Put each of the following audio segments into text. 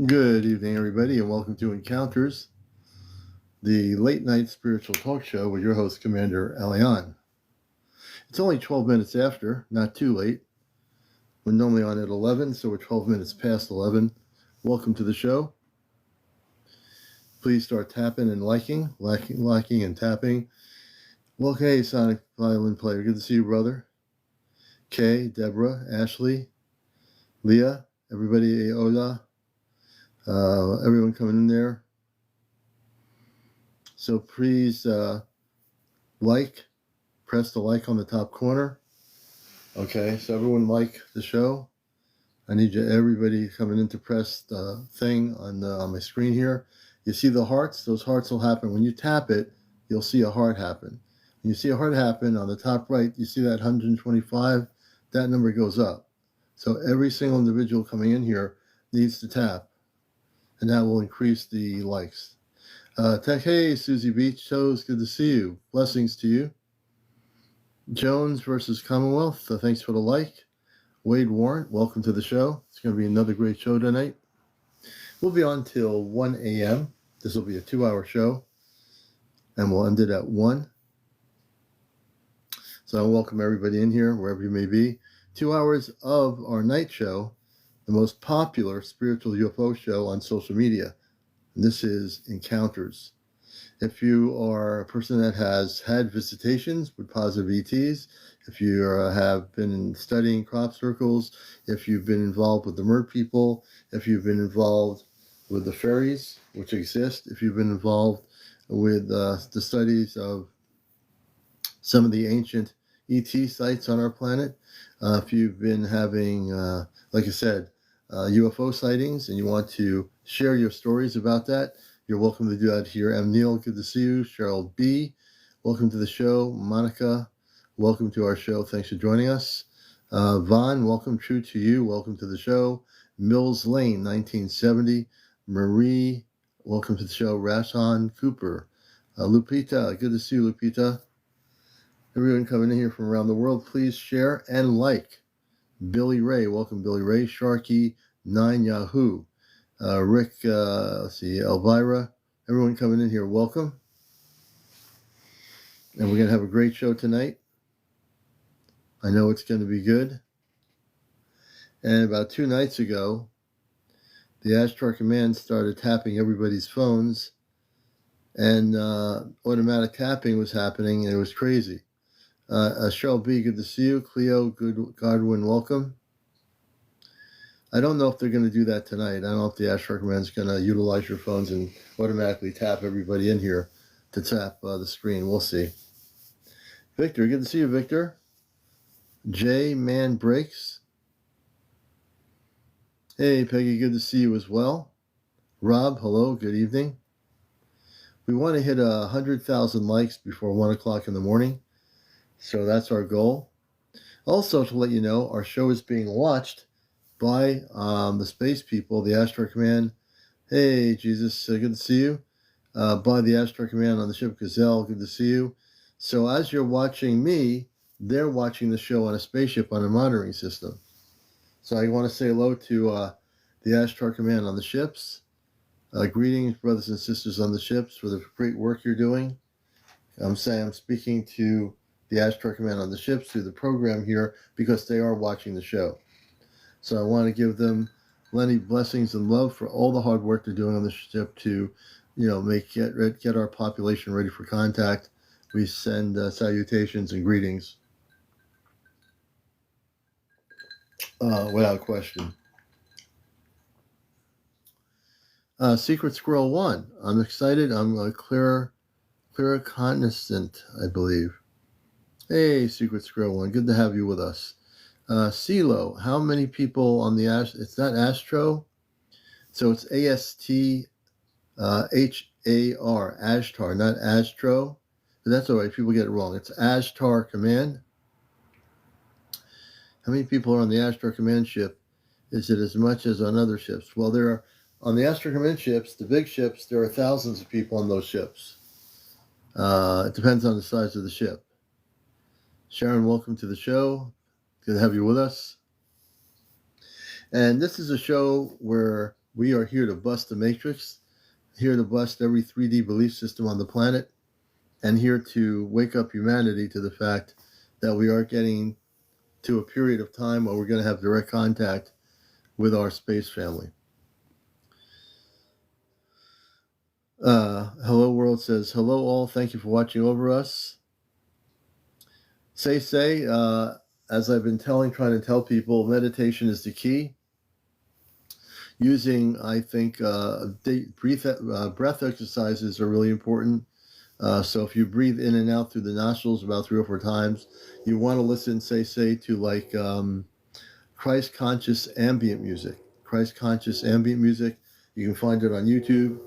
Good evening, everybody, and welcome to Encounters, the late night spiritual talk show with your host, CmdrAleon. It's only 12 minutes after, not too late. We're normally on at 11, so we're 12 minutes past 11. Welcome to the show. Please start tapping and liking and tapping. Well, hey, Sonic Violin Player, good to see you, brother. Kay, Deborah, Ashley, Leah, everybody, hola. Everyone coming in there. So please press the like on the top corner. Okay, so everyone like the show. I need everybody coming in to press the thing on my screen here. You see the hearts? Those hearts will happen. When you tap it, you'll see a heart happen. When you see a heart happen on the top right, you see that 125? That number goes up. So every single individual coming in here needs to tap, and that will increase the likes. Hey, Susie Beach, shows good to see you. Blessings to you. Jones versus Commonwealth, thanks for the like. Wade Warren, welcome to the show. It's going to be another great show tonight. We'll be on till 1 a.m. This will be a 2-hour show, and we'll end it at 1. So I welcome everybody in here, wherever you may be. 2 hours of our night show, the most popular spiritual UFO show on social media. And this is Encounters. If you are a person that has had visitations with positive ETs, if you have been studying crop circles, if you've been involved with the Mer people, if you've been involved with the fairies, which exist, if you've been involved with the studies of some of the ancient ET sites on our planet, if you've been having, like I said, UFO sightings and you want to share your stories about that, you're welcome to do that here. M. Neil, good to see you. Cheryl B., welcome to the show. Monica, welcome to our show. Thanks for joining us. Vaughn, welcome. True to you. Welcome to the show. Mills Lane, 1970. Marie, welcome to the show. Rashan Cooper. Lupita, good to see you, Lupita. Everyone coming in here from around the world, please share and like. Billy Ray, welcome, Billy Ray. Sharky, 9 Yahoo. Rick, let's see, Elvira, everyone coming in here, welcome. And we're going to have a great show tonight. I know it's going to be good. And about 2 nights ago, the Ashtar Command started tapping everybody's phones, and automatic tapping was happening, and it was crazy. Cheryl B., good to see you. Cleo, Godwin, welcome. I don't know if they're going to do that tonight. I don't know if the Ashtar Command is going to utilize your phones and automatically tap everybody in here to tap the screen. We'll see. Victor, good to see you, Victor. J Man Breaks. Hey, Peggy, good to see you as well. Rob, hello, good evening. We want to hit 100,000 likes before 1 o'clock in the morning. So that's our goal. Also, to let you know, our show is being watched by the space people, the Ashtar Command. Hey, Jesus, good to see you. By the Ashtar Command on the ship Gazelle, good to see you. So as you're watching me, they're watching the show on a spaceship on a monitoring system. So I want to say hello to the Ashtar Command on the ships. Greetings, brothers and sisters on the ships, for the great work you're doing. I'm speaking to the Ashtar Command on the ships through the program here because they are watching the show. So I want to give them many blessings and love for all the hard work they're doing on the ship to, get our population ready for contact. We send salutations and greetings, without question. Secret Squirrel 1. I'm excited. I'm claircognizant, I believe. Hey, Secret Squirrel 1. Good to have you with us. CeeLo, how many people on the it's not Astro, so it's ASTHAR, Ashtar, not Astro, but that's all right, people get it wrong. It's Ashtar Command. How many people are on the Ashtar Command ship? Is it as much as on other ships? Well, there are, on the Ashtar Command ships, the big ships, there are thousands of people on those ships. It depends on the size of the ship. Sharon, welcome to the show. Good to have you with us. And this is a show where We are here to bust the matrix, here to bust every 3D belief system on the planet, and here to wake up humanity to the fact that we are getting to a period of time where we're going to have direct contact with our space family. Hello World says, hello all, thank you for watching over us. As I've been trying to tell people, meditation is the key. Using, I think, breath exercises are really important. So if you breathe in and out through the nostrils about 3 or 4 times, you want to listen, to like Christ conscious ambient music. Christ conscious ambient music. You can find it on YouTube,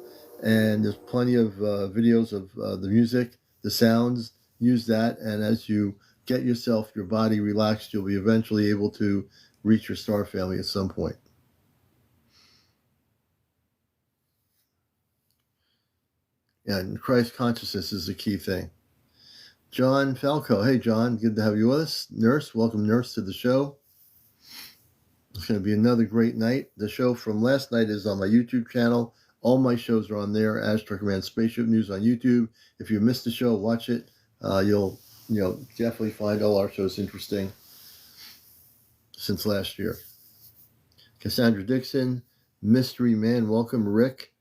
and there's plenty of videos of the music, the sounds. Use that, and as you get your body relaxed, you'll be eventually able to reach your star family at some point. And Christ consciousness is the key thing. John Falco. Hey, John. Good to have you with us. Nurse. Welcome, Nurse, to the show. It's going to be another great night. The show from last night is on my YouTube channel. All my shows are on there. Astro Command Spaceship News on YouTube. If you missed the show, watch it. You'll definitely find all our shows interesting since last year. Cassandra Dixon. Mystery Man. Welcome, Rick.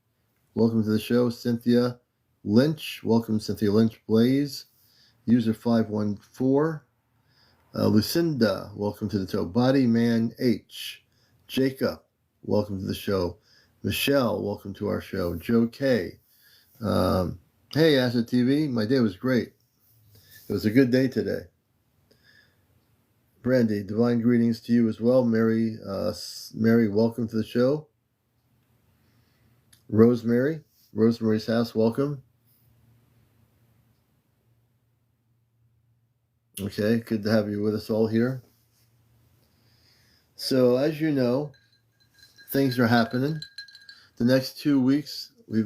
Welcome to the show. Cynthia Lynch. Welcome, Cynthia Lynch. Blaze. User 514. Lucinda. Welcome to the show. Body Man H. Jacob. Welcome to the show. Michelle. Welcome to our show. Joe K. Hey, Asset TV. My day was great. It was a good day today. Brandy. Divine greetings to you as well. Mary. Welcome to the show. Rosemary. Rosemary's House. Welcome. Okay, good to have you with us all here. So, as you know, things are happening. The next 2 weeks, we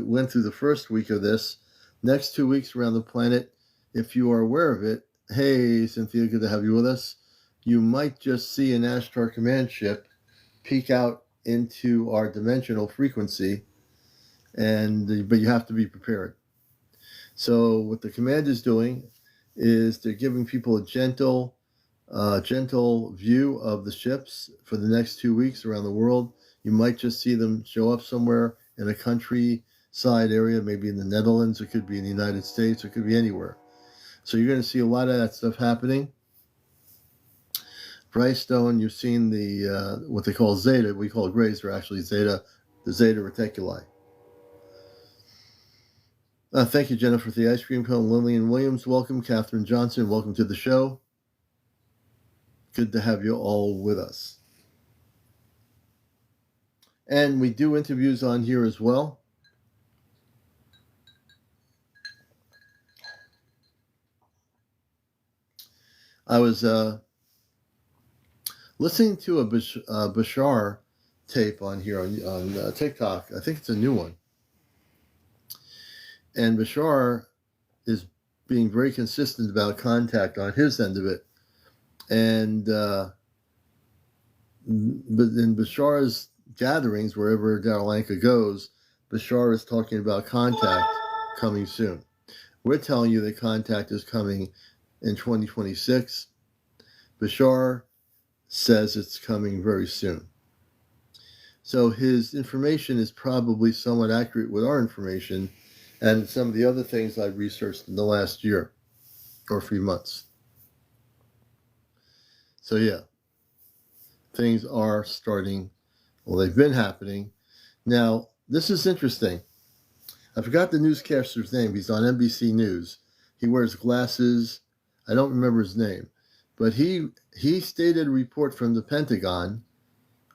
went through the first week of this. Next 2 weeks around the planet, if you are aware of it, hey, Cynthia, good to have you with us. You might just see an Astro Command ship peek out into our dimensional frequency, but you have to be prepared. So, what the command is doing is they're giving people a gentle view of the ships for the next 2 weeks around the world. You might just see them show up somewhere in a countryside area, maybe in the Netherlands, it could be in the United States, it could be anywhere. So you're going to see a lot of that stuff happening. Brightstone, you've seen the what they call Zeta, we call grays, they're actually Zeta, the Zeta Reticuli. Thank you, Jennifer, for the ice cream cone. Lillian Williams, welcome. Catherine Johnson, welcome to the show. Good to have you all with us. And we do interviews on here as well. I was listening to a Bashar tape on here on TikTok. I think it's a new one. And Bashar is being very consistent about contact on his end of it. And but in Bashar's gatherings, wherever Daryl goes, Bashar is talking about contact coming soon. We're telling you that contact is coming in 2026. Bashar says it's coming very soon. So his information is probably somewhat accurate with our information and some of the other things I've researched in the last year or few months. So yeah, things are starting. Well, they've been happening. Now, this is interesting. I forgot the newscaster's name. He's on NBC News. He wears glasses. I don't remember his name. But he stated a report from the Pentagon.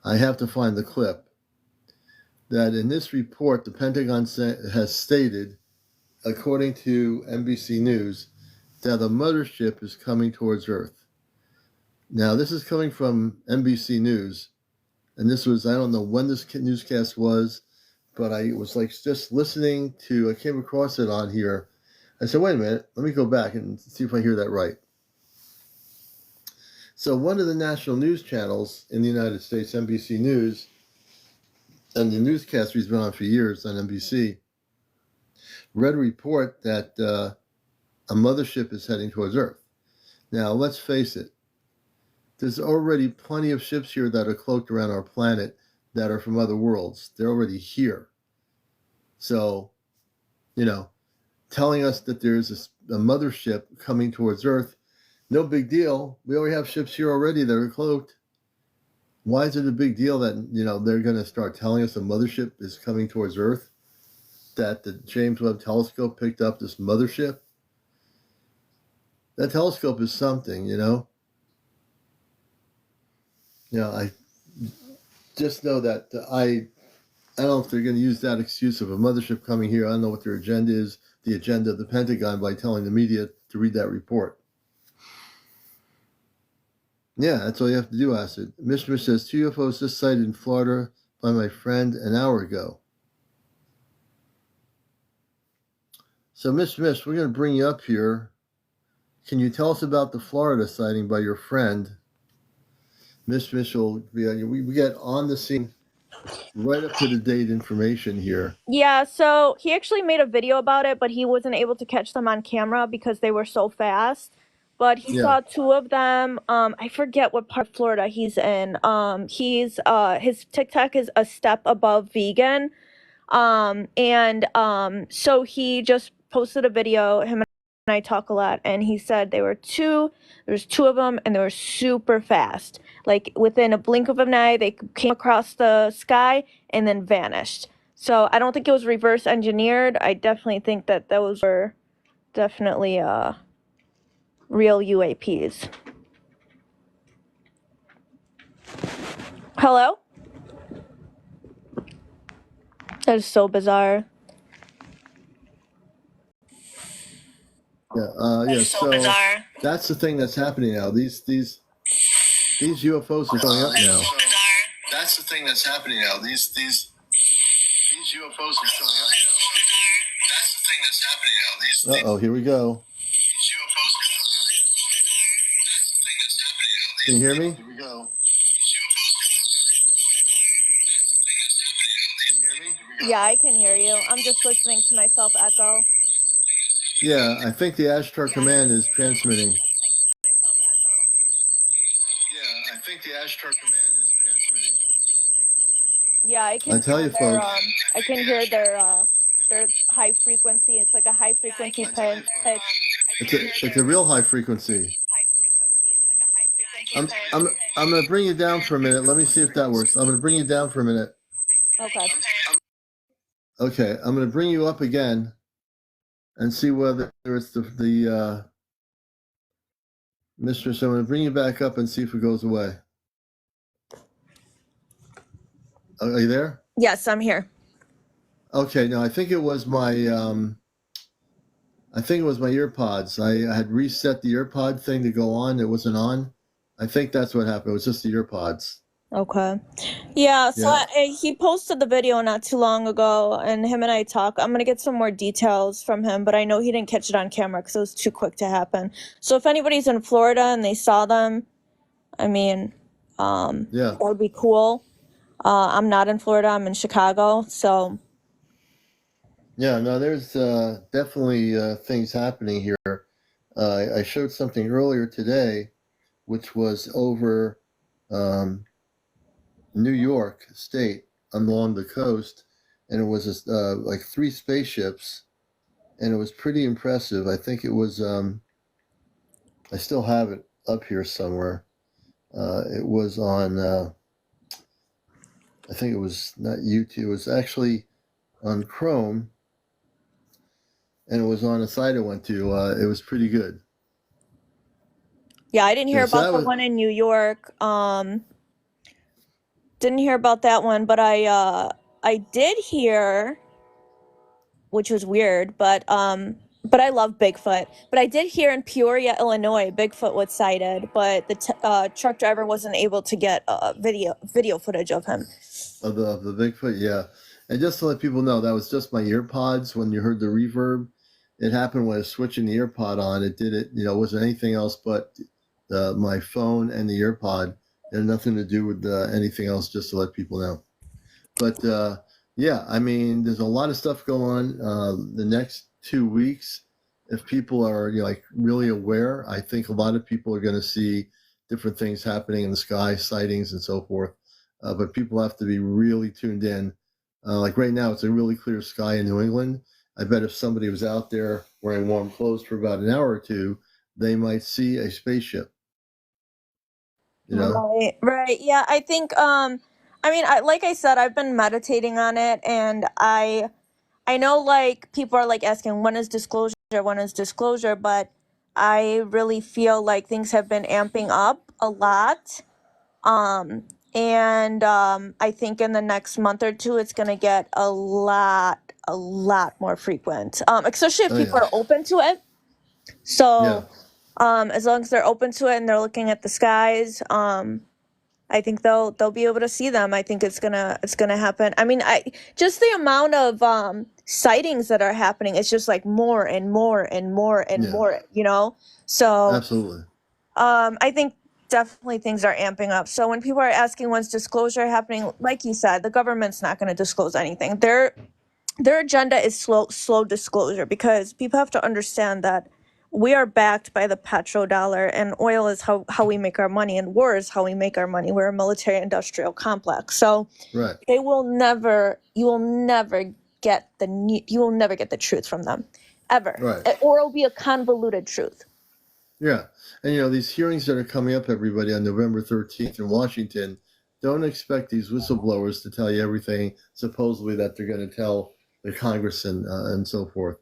I have to find the clip. That in this report, the Pentagon has stated, according to NBC News, that a mothership is coming towards Earth. Now, this is coming from NBC News. And this was, I don't know when this newscast was, but I was like just listening to, I came across it on here. I said, wait a minute, let me go back and see if I hear that right. So one of the national news channels in the United States, NBC News, and the newscaster he's been on for years on NBC, read a report that a mothership is heading towards Earth. Now, let's face it, there's already plenty of ships here that are cloaked around our planet that are from other worlds. They're already here. So, telling us that there's a mothership coming towards Earth, no big deal. We already have ships here already that are cloaked. Why is it a big deal that, they're going to start telling us a mothership is coming towards Earth? That the James Webb Telescope picked up this mothership? That telescope is something, I just know that I don't know if they're going to use that excuse of a mothership coming here. I don't know what their agenda is, the agenda of the Pentagon, by telling the media to read that report. Yeah, that's all you have to do, Acid. Mishmish says, 2 UFOs just sighted in Florida by my friend an hour ago. So, Mishmish, we're going to bring you up here. Can you tell us about the Florida sighting by your friend? Mishmish will be on. We get on the scene right up to the date information here. Yeah, so he actually made a video about it, but he wasn't able to catch them on camera because they were so fast. But he saw 2 of them. I forget what part of Florida he's in. His TikTok is a step above vegan. So he just posted a video. Him and I talk a lot, and he said there's 2 of them, and they were super fast. Like within a blink of an eye, they came across the sky and then vanished. So I don't think it was reverse engineered. I definitely think that those were definitely real UAPs. Hello? That is so bizarre. So bizarre. That's the thing that's happening now. These UFOs are showing up now. So that's the thing that's happening now. These UFOs are showing up now. That's the thing that's happening now. Here we go. These UFOs are showing up. That's the thing that's happening now. Can you hear me? Here we go. Yeah, I can hear you. I'm just listening to myself echo. Yeah, I think the Ashtar command is transmitting. Yeah, I can. I tell you, folks. I can hear their high frequency. It's like a high frequency pitch. It's a real high frequency. I'm gonna bring you down for a minute. Let me see if that works. I'm gonna bring you down for a minute. Okay. Okay, I'm gonna bring you up again, and see whether it's the mistress. I'm gonna bring you back up and see if it goes away. Are you there? Yes, I'm here. Okay, no, I think it was my earpods. I had reset the earpod thing to go on. It wasn't on. I think that's what happened. It was just the earpods. Okay. Yeah, so he posted the video not too long ago, and him and I talk. I'm going to get some more details from him, but I know he didn't catch it on camera because it was too quick to happen. So if anybody's in Florida and they saw them, I mean, that would be cool. I'm not in Florida. I'm in Chicago, so... Yeah, no, there's definitely things happening here. I showed something earlier today, which was over New York State along the coast, and it was like 3 spaceships, and it was pretty impressive. I think it was, I still have it up here somewhere. It was on, I think it was not YouTube, it was actually on Chrome, and it was on a site I went to. It was pretty good. Yeah, I didn't hear about the one in New York. Didn't hear about that one, but I did hear, which was weird, but I love Bigfoot. But I did hear in Peoria, Illinois, Bigfoot was sighted, but the truck driver wasn't able to get video footage of him. Of the Bigfoot, yeah. And just to let people know, that was just my earpods. When you heard the reverb, it happened when I was switching the earpod on. It did it, it wasn't anything else but my phone and the earpod. It had nothing to do with anything else, just to let people know. But yeah, I mean, there's a lot of stuff going on. The next 2 weeks, if people are like really aware, I think a lot of people are going to see different things happening in the sky, sightings and so forth. But people have to be really tuned in. Like right now, it's a really clear sky in New England. I bet if somebody was out there wearing warm clothes for about an hour or two, they might see a spaceship. You know? Right, right. Yeah, I think I mean, like I said, I've been meditating on it, and I know like people are like asking when is disclosure, but I really feel like things have been amping up a lot. Um and I think in the next month or two it's going to get a lot more frequent. Especially if Oh people yeah, are open to it. yeah, So, as long as they're open to it and they're looking at the skies, I think they'll be able to see them. I think it's gonna happen. I mean, I just the amount of sightings that are happening. It's just like more and more and more and yeah, more. So absolutely. I think definitely things are amping up. So when people are asking when's disclosure happening, like you said, the government's not going to disclose anything. Their agenda is slow disclosure, because people have to understand that we are backed by the petrodollar, and oil is how we make our money, and war is how we make our money. We're a military industrial complex. So Right, you will never get the truth from them, ever. right. Or it'll be a convoluted truth. Yeah. And these hearings that are coming up, everybody, on November 13th in Washington, don't expect these whistleblowers to tell you everything supposedly that they're going to tell the Congress and so forth.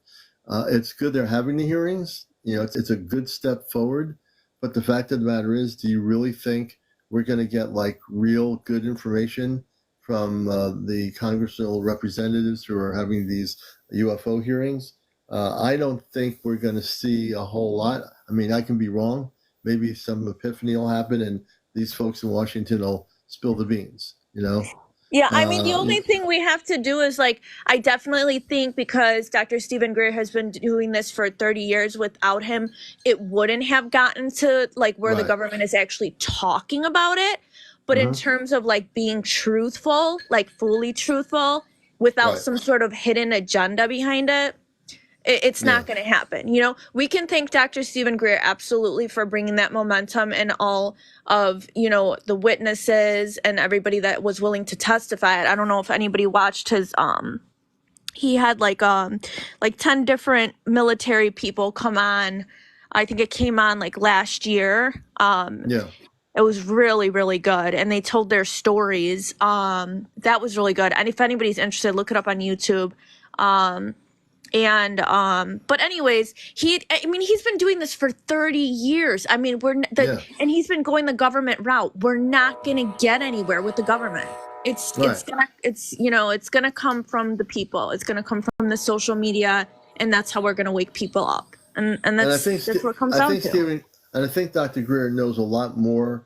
It's good they're having the hearings. It's a good step forward. But the fact of the matter is, do you really think we're going to get like real good information from the congressional representatives who are having these UFO hearings? I don't think we're going to see a whole lot. I mean, I can be wrong. Maybe some epiphany will happen, and these folks in Washington will spill the beans. Yeah, I mean, the Uh, only thing we have to do is like, I definitely think because Dr. Stephen Greer has been doing this for 30 years, without him, it wouldn't have gotten to like where the right. government is actually talking about it. But in Uh-huh. terms of like being truthful, like fully truthful, without Right. some sort of hidden agenda behind it, it's Yeah. not going to happen. We can thank Dr. Stephen Greer absolutely for bringing that momentum, and all of, the witnesses and everybody that was willing to testify. I don't know if anybody watched his, he had like 10 different military people come on. I think it came on like last year. Yeah. It was really, really good. And they told their stories. That was really good. And if anybody's interested, look it up on YouTube. Um, but anyways, he's been doing this for 30 years. I mean, Yeah. and he's been going the government route. We're not going to get anywhere with the government. Right. It's gonna come from the people. It's gonna come from the social media, and that's how we're gonna wake people up. And And that's what it comes I down think to. Stephen, and I think Dr. Greer knows a lot more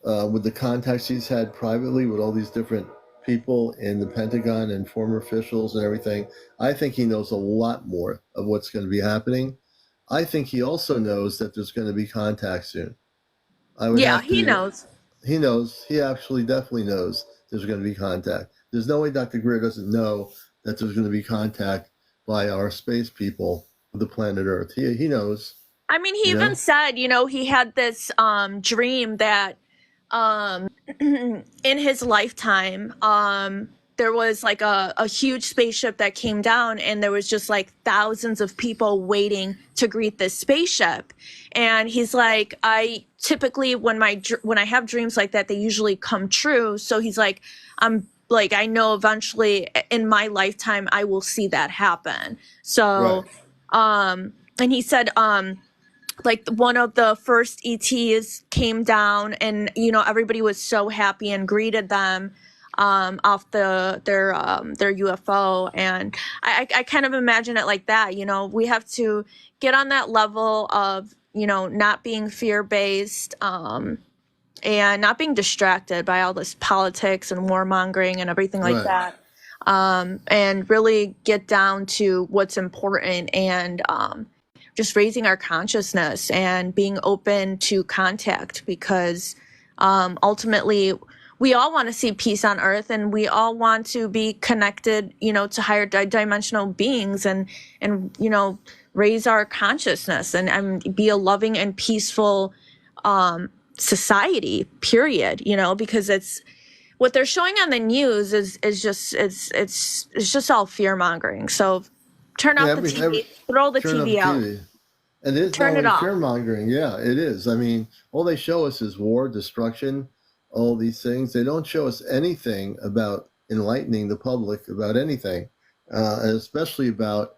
with the contacts he's had privately with all these different people in the Pentagon and former officials and everything. I think he knows a lot more of what's going to be happening. I think he also knows that there's going to be contact soon. I would Yeah, have he to. knows. He knows. He actually definitely knows there's going to be contact. There's no way Dr. Greer doesn't know that there's going to be contact by our space people of the planet Earth. He knows. I mean, he You even know. said, he had this dream that um in his lifetime there was like a huge spaceship that came down, and there was just like thousands of people waiting to greet this spaceship. And he's like, I typically, when I have dreams like that, they usually come true. So he's like, I'm like, I know eventually in my lifetime I will see that happen. Right. So and he said like one of the first ETs came down, and everybody was so happy and greeted them off their UFO. And I kind of imagine it like that. We have to get on that level of not being fear-based, and not being distracted by all this politics and warmongering and everything like Right. that, and really get down to what's important, and just raising our consciousness and being open to contact, because ultimately we all want to see peace on earth, and we all want to be connected, to higher dimensional beings, and raise our consciousness, and be a loving and peaceful society, period, because it's what they're showing on the news is just it's just all fear mongering. So turn Yeah, off the TV, throw the turn off TV the out, TV. And it is not turn it only off. fear mongering. Yeah, it is. I mean, all they show us is war, destruction, all these things. They don't show us anything about enlightening the public about anything, and especially about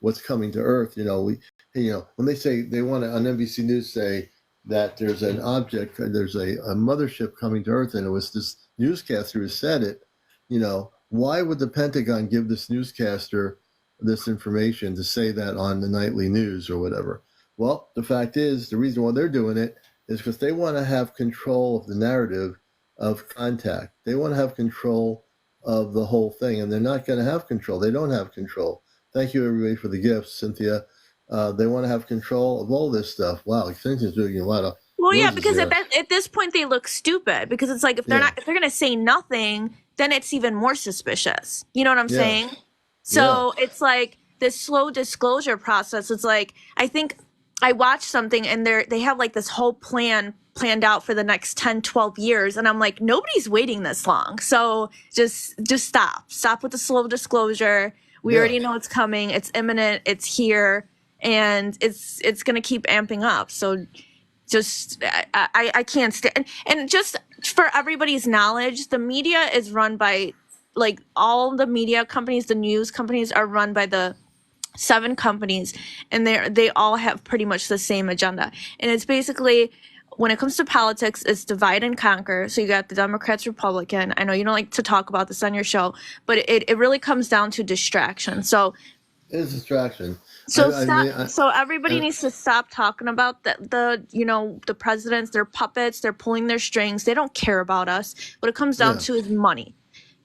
what's coming to Earth. When they say they want to on NBC News say that there's an object, there's a mothership coming to Earth, and it was this newscaster who said it. Why would the Pentagon give this newscaster this information to say that on the nightly news or whatever? Well, the fact is, the reason why they're doing it is because they want to have control of the narrative of contact. They want to have control of the whole thing, and they're not going to have control. They don't have control. Thank you, everybody, for the gifts, Cynthia. They want to have control of all this stuff. Wow, Cynthia's doing a lot of Well, yeah, roses because there. at this point they look stupid, because it's like if they're going to say nothing, then it's even more suspicious. You know what I'm saying? So it's like this slow disclosure process. It's like, I think I watched something and they have like this whole planned out for the next 10, 12 years. And I'm like, nobody's waiting this long. So just stop with the slow disclosure. We already know it's coming. It's imminent. It's here, and it's going to keep amping up. So just, I can't stand. And just for everybody's knowledge, the media is run by, like, all the media companies, the news companies are run by the 7 companies, and they all have pretty much the same agenda. And it's basically, when it comes to politics, it's divide and conquer. So you got the Democrats, Republican. I know you don't like to talk about this on your show, but it really comes down to distraction. So it's distraction. So so everybody needs to stop talking about the presidents. They're puppets. They're pulling their strings. They don't care about us. What it comes down to is money,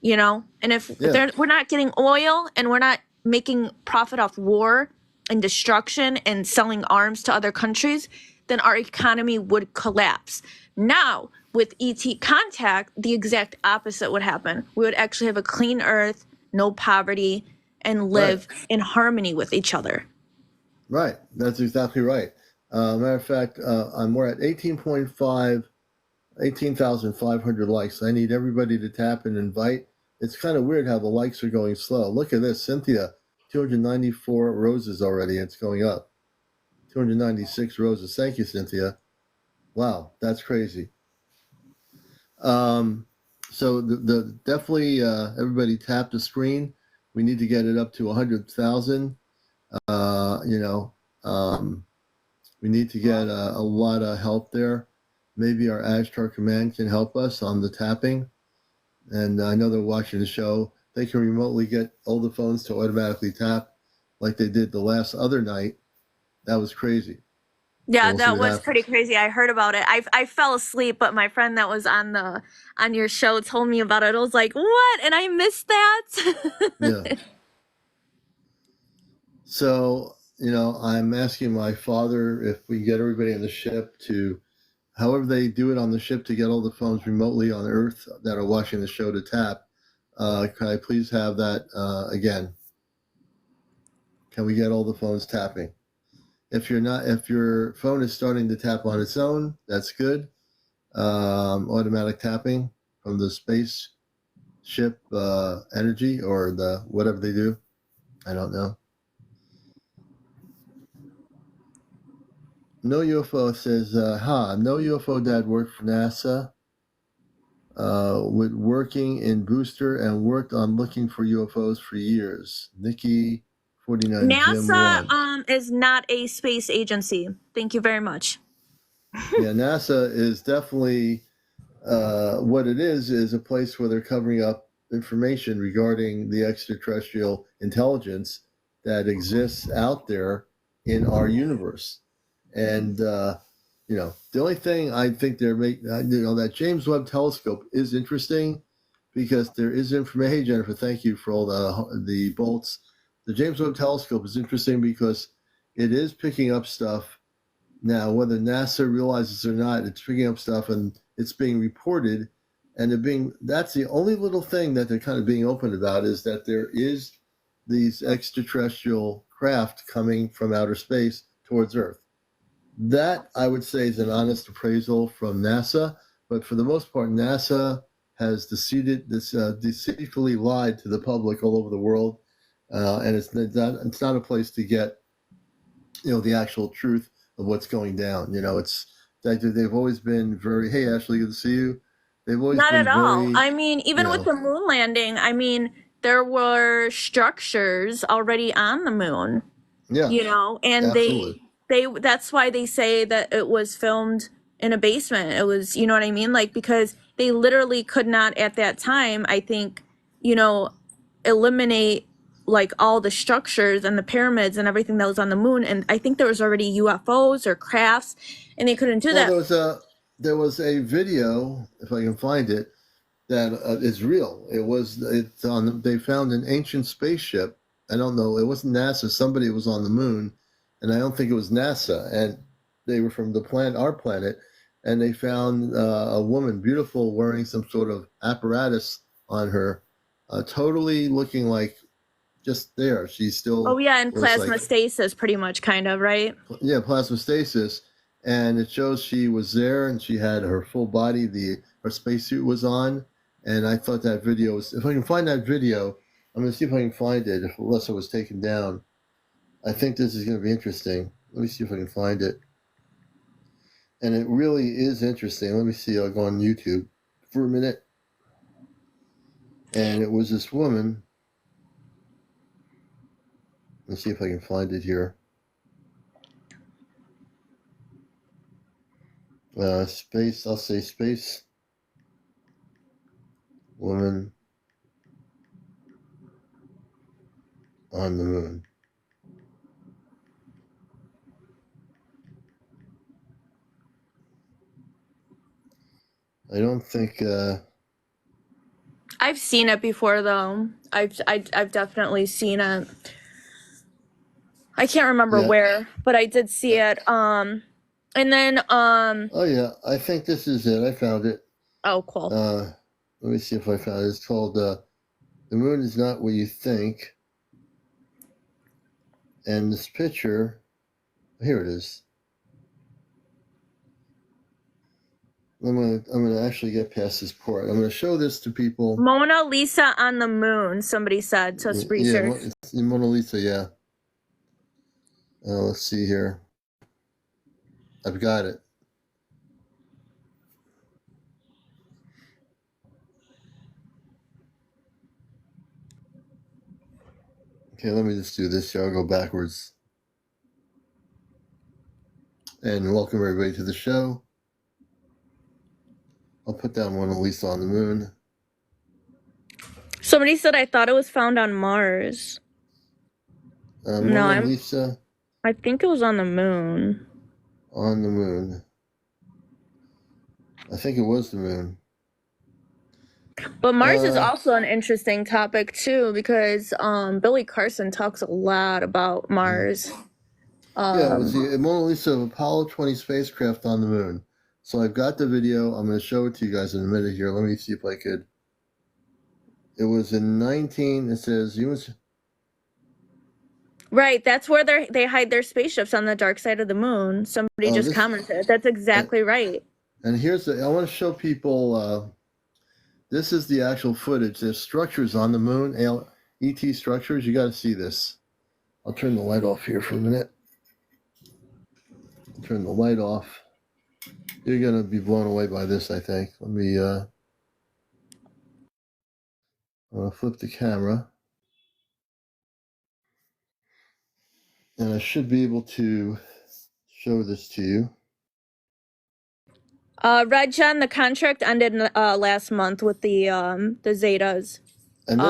And if we're not getting oil, and we're not making profit off war and destruction and selling arms to other countries, then our economy would collapse. Now, with ET contact, the exact opposite would happen. We would actually have a clean earth, no poverty, and live in harmony with each other. Right. That's exactly right. Matter of fact, we're at 18,500 likes. I need everybody to tap and invite. It's kind of weird how the likes are going slow. Look at this, Cynthia, 294 roses already. It's going up. 296 roses. Thank you, Cynthia. Wow, that's crazy. So the definitely everybody tap the screen. We need to get it up to 100,000. We need to get a lot of help there. Maybe our Ashtar command can help us on the tapping. And I know they're watching the show. They can remotely get all the phones to automatically tap like they did the last other night. That was crazy. Yeah, that was pretty crazy. I heard about it. I fell asleep, but my friend that was on your show told me about it. I was like, what? And I missed that. Yeah. So, I'm asking my father if we get everybody on the ship to, however they do it on the ship, to get all the phones remotely on Earth that are watching the show to tap. Can I please have that again? Can we get all the phones tapping? If your phone is starting to tap on its own, that's good. Automatic tapping from the spaceship energy, or the whatever they do. I don't know. No UFO says, no UFO dad worked for NASA, with working in booster and worked on looking for UFOs for years. Nikki 49 NASA is not a space agency. Thank you very much. Yeah, NASA is definitely what it is a place where they're covering up information regarding the extraterrestrial intelligence that exists out there in our universe. And the only thing I think they're making, that James Webb Telescope is interesting because there is information. Hey, Jennifer, thank you for all the bolts. The James Webb Telescope is interesting because it is picking up stuff now. Whether NASA realizes it or not, it's picking up stuff, and it's being reported, and that's the only little thing that they're kind of being open about, is that there is these extraterrestrial craft coming from outer space towards Earth. That, I would say, is an honest appraisal from NASA, but for the most part, NASA has deceitfully lied to the public all over the world, and it's not a place to get, the actual truth of what's going down. It's they've always been very, hey, Ashley, good to see you. They've always Not been at all. very, I mean, even with the moon landing, I mean, there were structures already on the moon, yeah, and absolutely. they that's why they say that it was filmed in a basement. It was, you know what I mean? Like, because they literally could not at that time, I think, eliminate like all the structures and the pyramids and everything that was on the moon. And I think there was already UFOs or crafts, and they couldn't do Well, that. there was a video, if I can find it, that is real. They found an ancient spaceship. I don't know. It wasn't NASA. Somebody was on the moon, and I don't think it was NASA. And they were from our planet, and they found a woman, beautiful, wearing some sort of apparatus on her, totally looking like just there. She Oh still yeah, and was plasma like, stasis, pretty much, kind of, right? yeah, plasma stasis, and it shows she was there and she had her full body. Her spacesuit was on, and I thought that video was. If I can find that video, I'm gonna see if I can find it. Unless it was taken down, I think this is gonna be interesting. Let me see if I can find it, and it really is interesting. Let me see. I'll go on YouTube for a minute, and it was this woman. Let's see if I can find it here. Space. I'll say space woman on the moon. I don't think. I've seen it before, though. I've definitely seen it. I can't remember Yeah. where, but I did see it. And then Oh yeah, I think this is it. I found it. oh, cool. Let me see if I found it. It's called "The Moon Is Not What You Think," and this picture. Here it is. I'm gonna actually get past this part. I'm gonna show this to people. Mona Lisa on the moon, somebody said to research. Yeah, it's Mona Lisa. Yeah. Let's see here. I've got it. Okay, let me just do this here. I'll go backwards. And welcome everybody to the show. I'll put down Mona Lisa on the moon. Somebody said I thought it was found on Mars. Mona Lisa I think it was on the moon. on the moon. I think it was the moon. But Mars is also an interesting topic too, because Billy Carson talks a lot about Mars. Yeah, it was the Mona Lisa of Apollo 20 spacecraft on the moon. So I've got the video. I'm going to show it to you guys in a minute here. Let me see if I could. It was in 19. It says Right, that's where they hide their spaceships, on the dark side of the moon. Somebody just commented. That's exactly right. And I want to show people. This is the actual footage. There's structures on the moon, ET structures. You got to see this. I'll turn the light off here for a minute. Turn the light off. You're going to be blown away by this, I think. Let me. I'm going to flip the camera. And I should be able to show this to you. Red John, the contract ended last month with the Zetas. And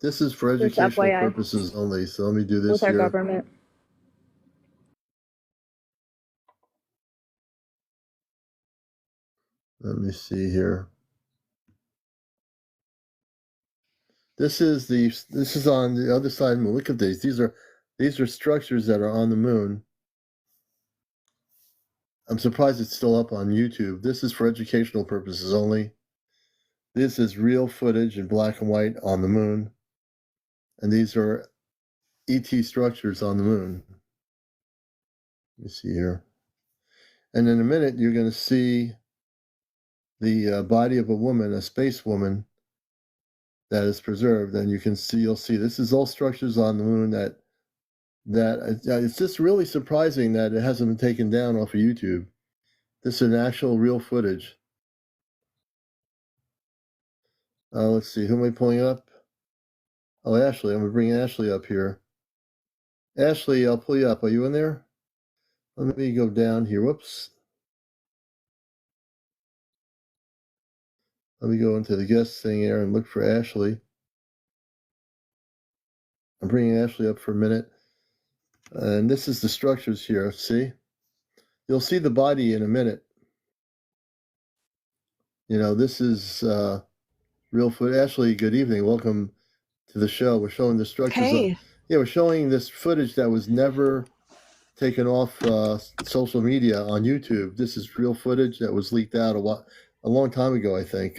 this is for educational purposes only. So let me do this with our here. government. Let me see here. This is on the other side of the moon. Look at these. These are structures that are on the moon. I'm surprised it's still up on YouTube. This is for educational purposes only. This is real footage in black and white on the moon. And these are ET structures on the moon. Let me see here. And in a minute, you're going to see the body of a woman, a space woman, that is preserved. And you'll see this is all structures on the moon that it's just really surprising that it hasn't been taken down off of YouTube. This is an actual real footage. Let's see, who am I pulling up? Oh, Ashley. I'm going to bring Ashley up here. Ashley, I'll pull you up. Are you in there? Let me go down here. Whoops. Let me go into the guest thing here and look for Ashley. I'm bringing Ashley up for a minute. And this is the structures here. See? You'll see the body in a minute. This is real foot. Ashley, good evening. Welcome to the show. We're showing the structures. Hey. We're showing this footage that was never taken off social media on YouTube. This is real footage that was leaked out a long time ago, I think.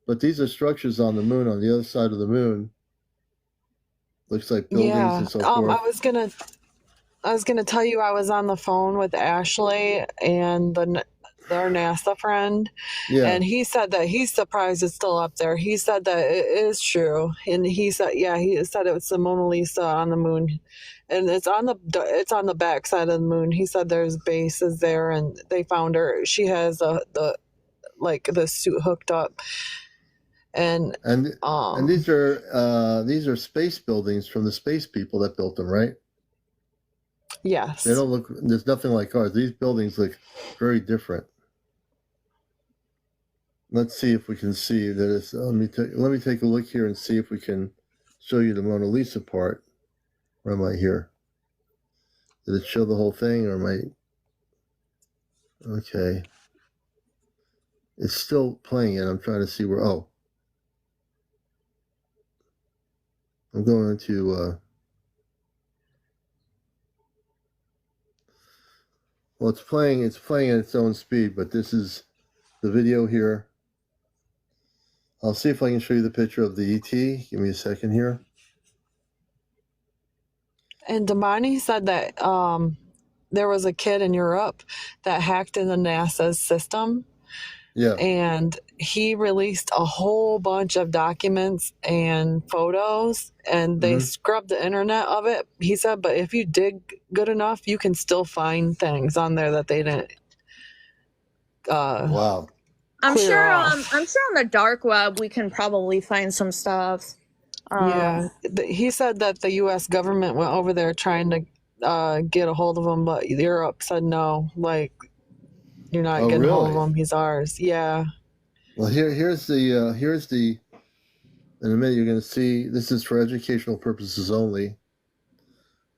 But these are structures on the moon, on the other side of the moon. Looks like buildings and so forth. I was gonna tell you I was on the phone with Ashley and their NASA friend, and he said that he's surprised it's still up there. He said that it is true, and he said it was the Mona Lisa on the moon, and it's on the back side of the moon. He said there's bases there, and they found her. She has the suit hooked up, and these are space buildings from the space people that built them, right? Yes. They don't look. There's nothing like ours. These buildings look very different. Let's see if we can see that it's. Let me take a look here and see if we can show you the Mona Lisa part. Where am I here? Did it show the whole thing, or am I? Okay. It's still playing it. I'm trying to see where. Oh. I'm going to. Well, it's playing at its own speed, but this is the video here. I'll see if I can show you the picture of the ET. Give me a second here. And Damani said that there was a kid in Europe that hacked into NASA's system. Yeah. And he released a whole bunch of documents and photos, and they scrubbed the internet of it. He said, but if you dig good enough, you can still find things on there that they didn't. Wow. I'm sure on the dark web we can probably find some stuff. He said that the U.S. government went over there trying to get a hold of him, but Europe said no. Like, you're not getting a hold of him. He's ours. Yeah. Well, here's the. In a minute, you're going to see. This is for educational purposes only.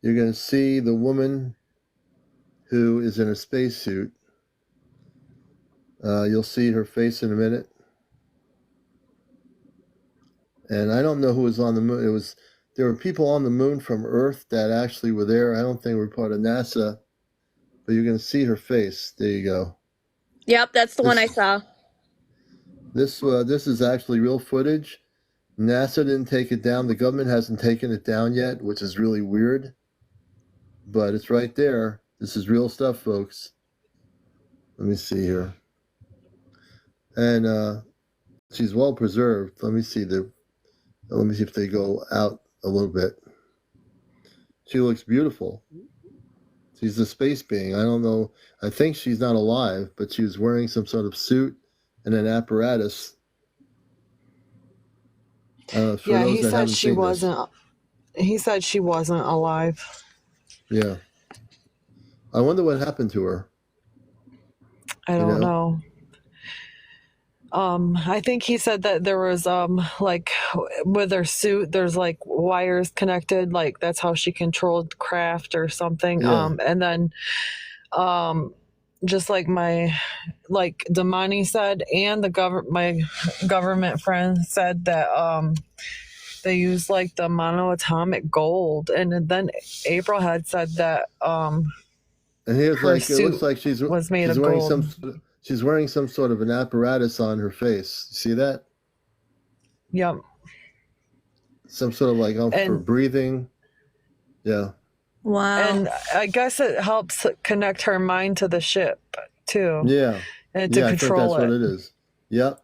You're going to see the woman who is in a spacesuit. You'll see her face in a minute. And I don't know who was on the moon. There were people on the moon from Earth that actually were there. I don't think they were part of NASA, but you're going to see her face. There you go. Yep, that's the one I saw. This is actually real footage. NASA didn't take it down. The government hasn't taken it down yet, which is really weird. But it's right there. This is real stuff, folks. Let me see here. And she's well preserved. Let me see if they go out a little bit. She looks beautiful. She's a space being. I don't know. I think she's not alive, but she was wearing some sort of suit and an apparatus. He said she wasn't. He said she wasn't alive. Yeah. I wonder what happened to her. I don't know. I think he said that there was like with her suit, there's like wires connected, like that's how she controlled craft or something. Yeah. And then just like Damani said, and my government friend said that they use like the monoatomic gold, and then April had said that And here's her like it looks suit like she's was made of wearing gold. she's wearing some sort of an apparatus on her face. See that? Yep. Some sort of like for breathing. Yeah. Wow. And I guess it helps connect her mind to the ship too. Yeah. And Yeah, to I think control that's what it is. Yep.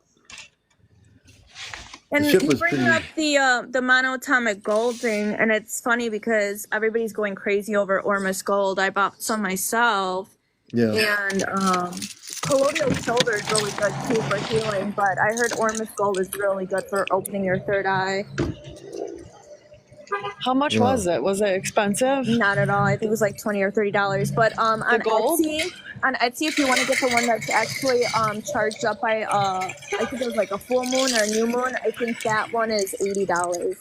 And The ship you was bring pretty. up the monatomic gold thing, and it's funny because everybody's going crazy over Ormus gold. I bought some myself, Yeah. and colloidal silver is really good too for healing. But I heard Ormus gold is really good for opening your third eye. How much Wow. was it? Was it expensive? Not at all. I think it was like $20 or $30. But on gold? Etsy, if you want to get the one that's actually charged up by I think it was like a full moon or a new moon, I think that one is $80.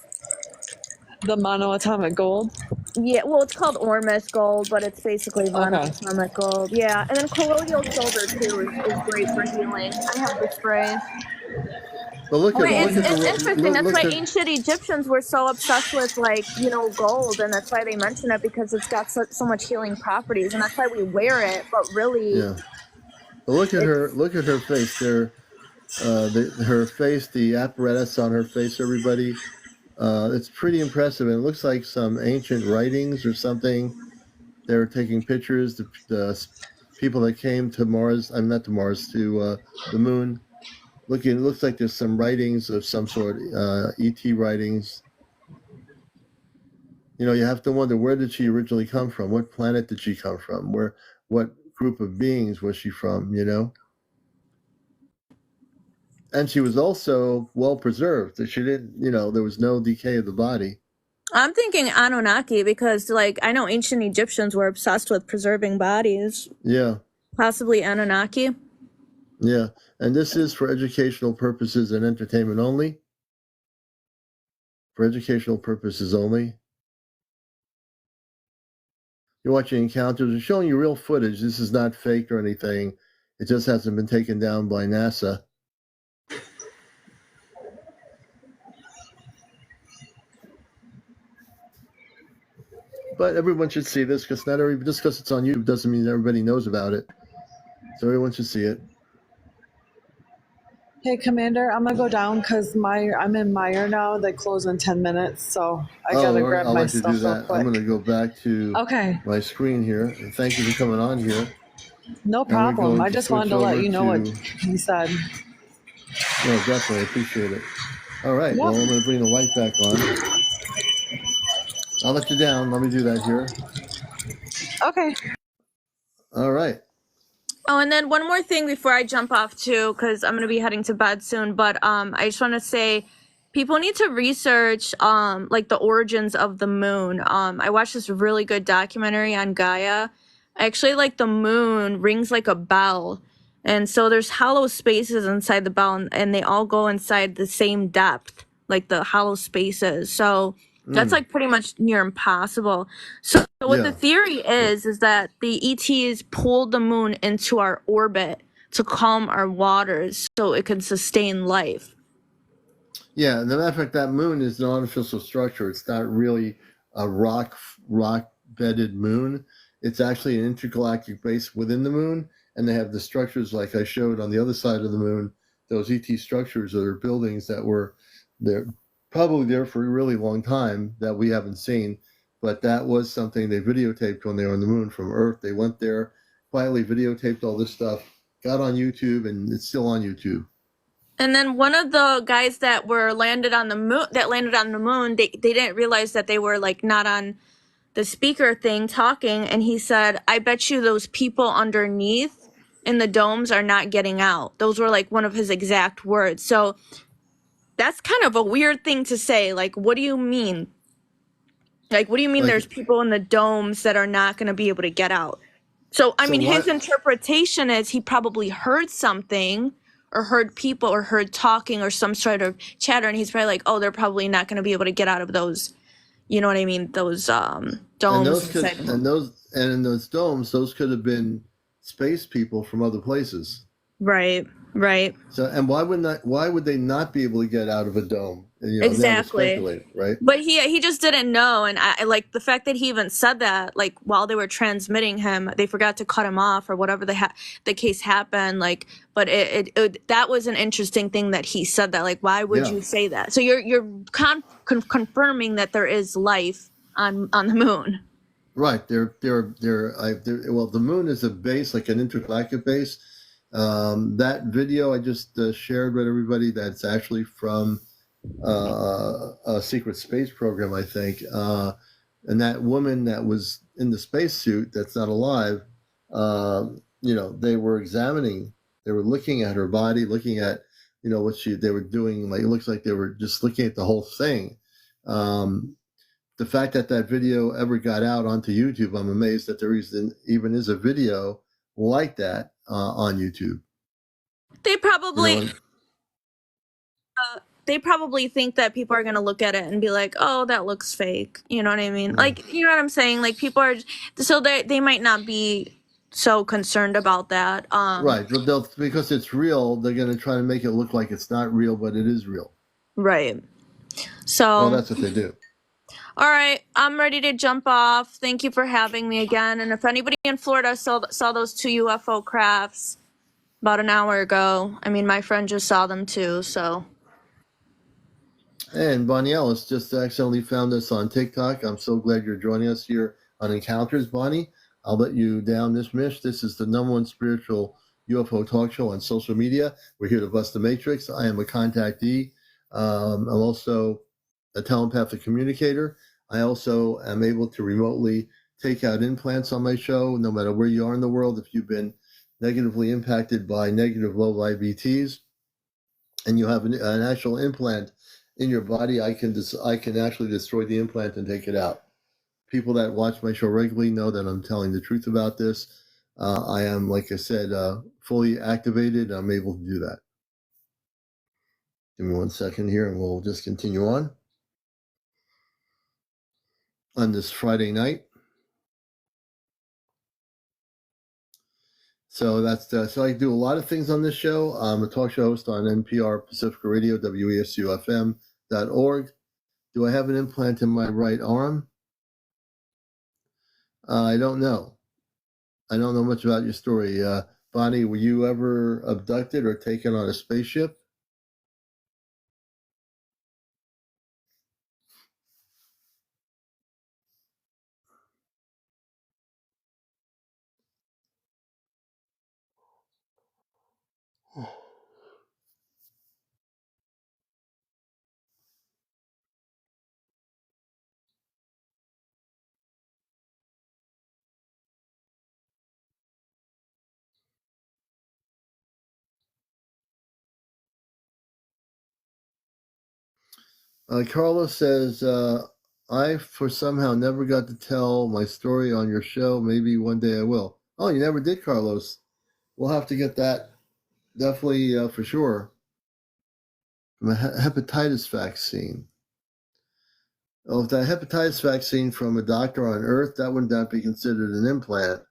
The monoatomic gold? Yeah, well, it's called Ormus gold, but it's basically monatomic gold. Yeah, and then colloidal silver too is great for healing. I have the spray. But look at It's the interesting. That's look why at ancient Egyptians were so obsessed with, like, gold, and that's why they mention it, because it's got so much healing properties, and that's why we wear it. But really, yeah. But look at her face. Her face, the apparatus on her face, everybody. It's pretty impressive. And it looks like some ancient writings or something. They were taking pictures. The people that came to Mars, I'm not to Mars, to the moon. It looks like there's some writings of some sort, ET writings. You have to wonder, where did she originally come from? What planet did she come from? What group of beings was she from? And she was also well preserved. She didn't, there was no decay of the body. I'm thinking Anunnaki, because, like, I know ancient Egyptians were obsessed with preserving bodies. Yeah. Possibly Anunnaki. Yeah. And this is for educational purposes and entertainment only. For educational purposes only. You're watching Encounters. We're showing you real footage. This is not faked or anything. It just hasn't been taken down by NASA. But everyone should see this, because just because it's on YouTube doesn't mean everybody knows about it. So everyone should see it. Hey, Commander, I'm gonna go down because I'm in Meyer now. They close in 10 minutes, so I gotta grab my stuff real quick. I'm gonna go back to my screen here. And thank you for coming on here. No problem. I just wanted to let you know what he said. No, definitely appreciate it. All right. Yep. Well, I'm gonna bring the light back on. I'll let you down. Let me do that here. Okay. All right. Oh, and then one more thing before I jump off too, because I'm gonna be heading to bed soon. But I just want to say, people need to research like the origins of the moon. I watched this really good documentary on Gaia. Actually, like, the moon rings like a bell, and so there's hollow spaces inside the bell, and they all go inside the same depth, like the hollow spaces. So that's like pretty much near impossible. So what the theory is that the ETs pulled the moon into our orbit to calm our waters so it can sustain life. Yeah, and the matter of fact, that moon is an artificial structure. It's not really a rock bedded moon. It's actually an intergalactic base within the moon, and they have the structures like I showed on the other side of the moon. Those ET structures are buildings that were there, probably there for a really long time, that we haven't seen. But that was something they videotaped when they were on the moon from Earth. They went there, quietly videotaped all this stuff, got on YouTube, and it's still on YouTube. And then one of the guys that landed on the moon, they didn't realize that they were, like, not on the speaker thing talking, and he said, "I bet you those people underneath in the domes are not getting out." Those were, like, one of his exact words. So that's kind of a weird thing to say. Like, what do you mean? Like, what do you mean there's people in the domes that are not going to be able to get out? So, I mean, his interpretation is he probably heard something, or heard people, or heard talking, or some sort of chatter, and he's probably like, oh, they're probably not going to be able to get out of those, you know what I mean, those domes. And in those domes, those could have been space people from other places. Right. So, and why would they not be able to get out of a dome? Now we Exactly. speculate, right? But he just didn't know, and I like the fact that he even said that, like while they were transmitting him, they forgot to cut him off or whatever the case happened. Like, but that was an interesting thing that he said that. Like, why would you say that? So you're confirming that there is life on the moon. Right. Well, the moon is a base, like an intergalactic base. That video I just shared with everybody, that's actually from a secret space program, I think. And that woman that was in the spacesuit that's not alive, they were examining, they were looking at her body, looking at, what they were doing. Like, it looks like they were just looking at the whole thing. The fact that video ever got out onto YouTube, I'm amazed that there even is a video like that on YouTube. They probably they probably think that people are going to look at it and be like, oh, that looks fake. You know what I mean? Like, you know what I'm saying? Like, people are, so they might not be so concerned about that. Right. But because it's real, they're going to try to make it look like it's not real, but it is real. Right. So. Well, that's what they do. All right, I'm ready to jump off. Thank you for having me again. And if anybody in Florida saw those 2 UFO crafts about an hour ago, I mean, my friend just saw them too, so. And Bonnie Ellis just accidentally found us on TikTok. I'm so glad you're joining us here on Encounters, Bonnie. I'll let you down this, Mish. This is the #1 spiritual UFO talk show on social media. We're here to bust the matrix. I am a contactee. I'm also a telepathic communicator. I also am able to remotely take out implants on my show, no matter where you are in the world. If you've been negatively impacted by negative low live ETs and you have an actual implant in your body, I can actually destroy the implant and take it out. People that watch my show regularly know that I'm telling the truth about this. I am, like I said, fully activated. I'm able to do that. Give me 1 second here and we'll just continue on this Friday night. So so I do a lot of things on this show. I'm a talk show host on NPR Pacifica Radio, WESUFM.org. Do I have an implant in my right arm? I don't know. I don't know much about your story. Bonnie, were you ever abducted or taken on a spaceship? Carlos says, I for somehow never got to tell my story on your show. Maybe one day I will. Oh, you never did, Carlos. We'll have to get that definitely for sure. From a hepatitis vaccine. Oh, if that hepatitis vaccine from a doctor on Earth, that would not be considered an implant.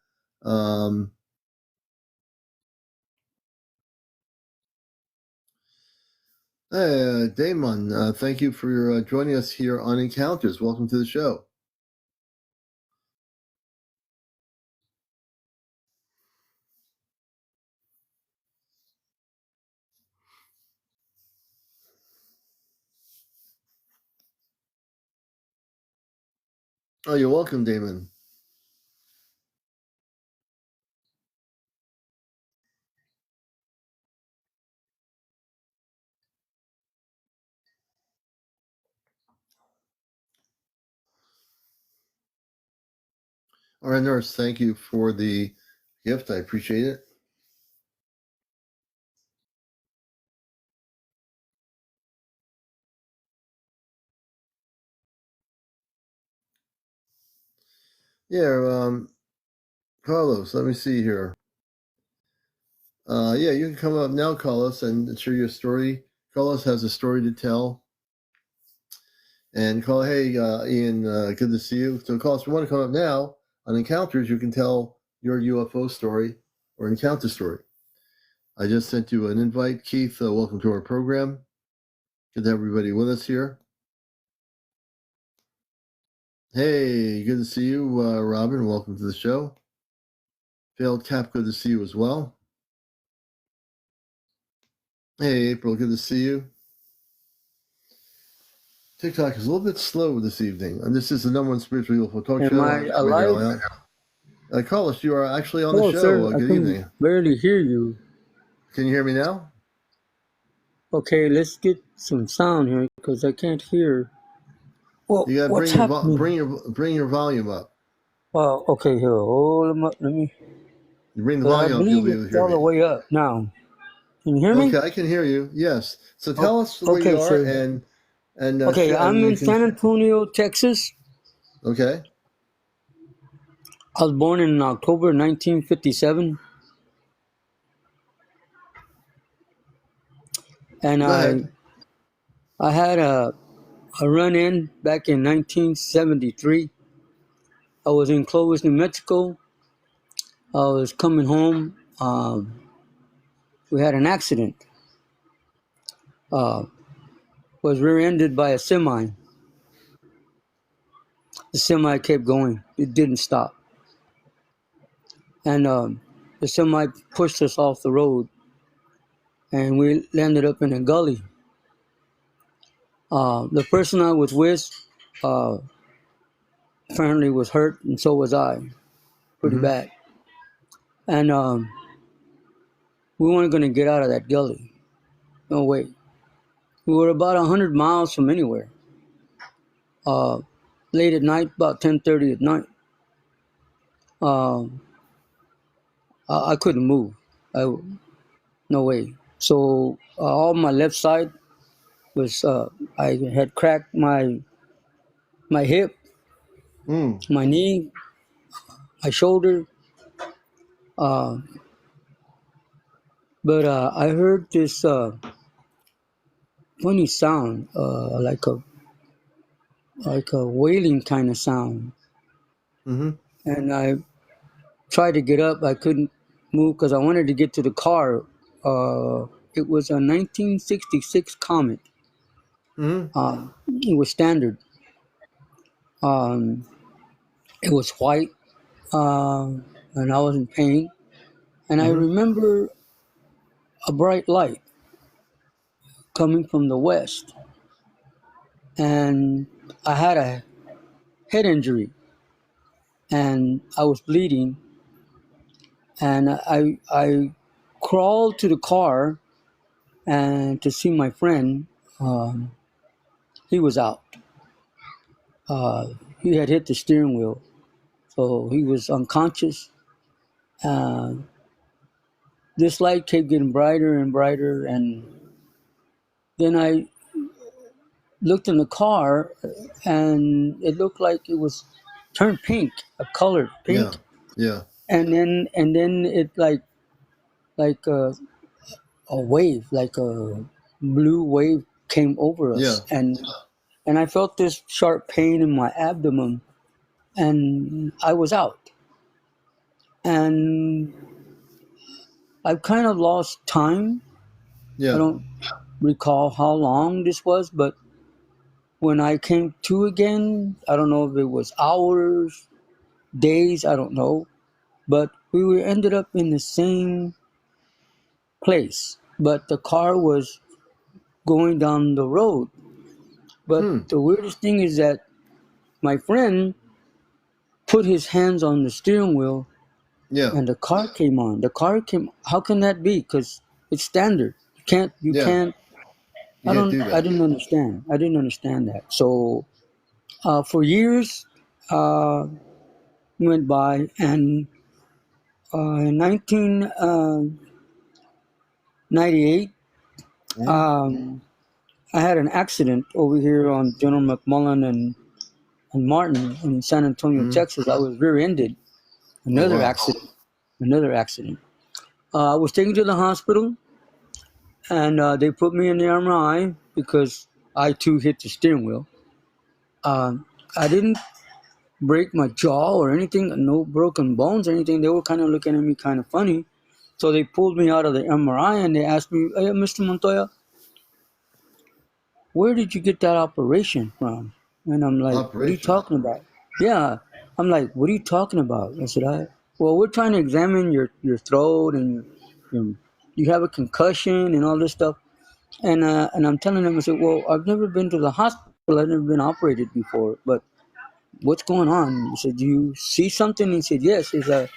Hey, Damon, thank you for joining us here on Encounters. Welcome to the show. Oh, you're welcome, Damon. All right, Nurse, thank you for the gift. I appreciate it. Yeah, Carlos, let me see here. Yeah, you can come up now, Carlos, and share your story. Carlos has a story to tell. And hey, Ian, good to see you. So, Carlos, if you want to come up now on Encounters, you can tell your UFO story or encounter story. I just sent you an invite. Keith, welcome to our program. Good to have everybody with us here. Hey, good to see you, Robin. Welcome to the show. Failed Cap, good to see you as well. Hey, April, good to see you. TikTok is a little bit slow this evening, and this is the #1 spiritual UFO talk show. Am I alive? Carlos, you are actually on the show. Sir, good I can evening. barely hear you. Can you hear me now? Okay, let's get some sound here because I can't hear. Well, you gotta what's happening? bring your volume up. Well, okay, here, hold them up. Let me. You bring the volume up, you'll be able to it's hear all me. the way up now. Can you hear me? Okay, I can hear you. Yes. So tell us where you are sir. and okay, I'm in San Antonio, Texas. Okay. I was born in October 1957. And I had a run-in back in 1973. I was in Clovis, New Mexico. I was coming home. We had an accident. Was rear-ended by a semi. The semi kept going. It didn't stop. And the semi pushed us off the road. And we landed up in a gully. The person I was with apparently was hurt, and so was I. Pretty bad. And we weren't going to get out of that gully. No way. We were about 100 miles from anywhere. Late at night, about 10:30 at night. I couldn't move. No way. So all my left side was I had cracked my hip, my knee, my shoulder. But I heard this funny sound, like a wailing kind of sound. And I tried to get up. I couldn't move because I wanted to get to the car. It was a 1966 Comet. It was standard. It was white, and I was in pain. And I remember a bright light coming from the west. And I had a head injury, and I was bleeding. And I crawled to the car and to see my friend. He was out. He had hit the steering wheel, so he was unconscious. This light kept getting brighter and brighter, and then I looked in the car, and it looked like it was turned pink, a color pink. Yeah. And then it like a wave, like a blue wave came over us. Yeah. And I felt this sharp pain in my abdomen, and I was out. And I've kind of lost time. Yeah. I don't recall how long this was, but when I came to again, I don't know if it was hours, days, I don't know. But we ended up in the same place. But the car was going down the road. But the weirdest thing is that my friend put his hands on the steering wheel. Yeah. And the car came on. How can that be? Because it's standard. You can't. I didn't understand. I didn't understand that. So for years went by, and in 1998, I had an accident over here on General McMullen and Martin in San Antonio, Texas. I was rear-ended. Another accident. I was taken to the hospital, and they put me in the MRI because I too hit the steering wheel. I didn't break my jaw or anything, no broken bones or anything. They were kind of looking at me kind of funny. So they pulled me out of the MRI and they asked me, "Hey, Mr. Montoya, where did you get that operation from? And I'm like, what are you Operation. talking about? Yeah. I'm like, what are you talking about? I said, well, we're trying to examine your throat and you have a concussion and all this stuff. And I'm telling him, I said, well, I've never been to the hospital. I've never been operated before. But what's going on? He said, do you see something? He said, yes. He said,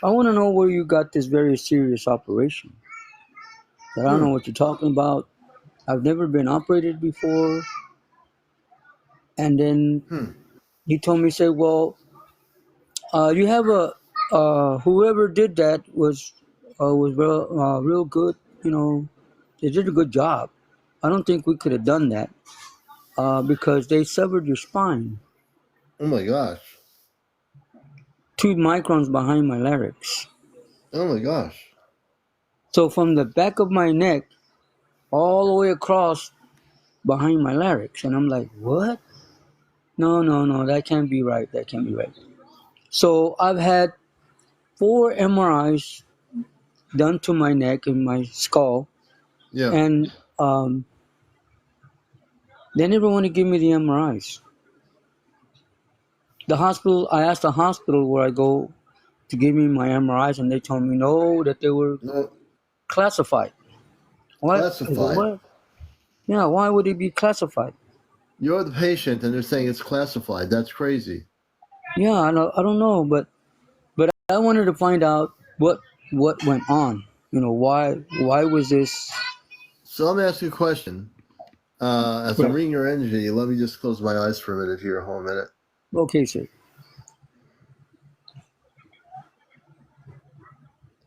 I want to know where you got this very serious operation. I said, I don't know what you're talking about. I've never been operated before. And then he told me, he said, well, you have whoever did that was real good. You know, they did a good job. I don't think we could have done that because they severed your spine Oh my gosh. 2 microns behind my larynx. Oh my gosh. So from the back of my neck all the way across behind my larynx. And I'm like, what? No, that can't be right. That can't be right. So I've had 4 MRIs done to my neck and my skull. Yeah. And they never want to give me the MRIs. The hospital, I asked the hospital where I go to give me my MRIs, and they told me no, that they were No. classified. What? I said, Classified. what? Yeah, why would it be classified? You're the patient, and they're saying it's classified. That's crazy. Yeah, I don't know, but I wanted to find out what went on. You know, why was this? So let me ask you a question. As I'm Right. reading your energy, let me just close my eyes for a minute here. Hold a minute. Okay, sir.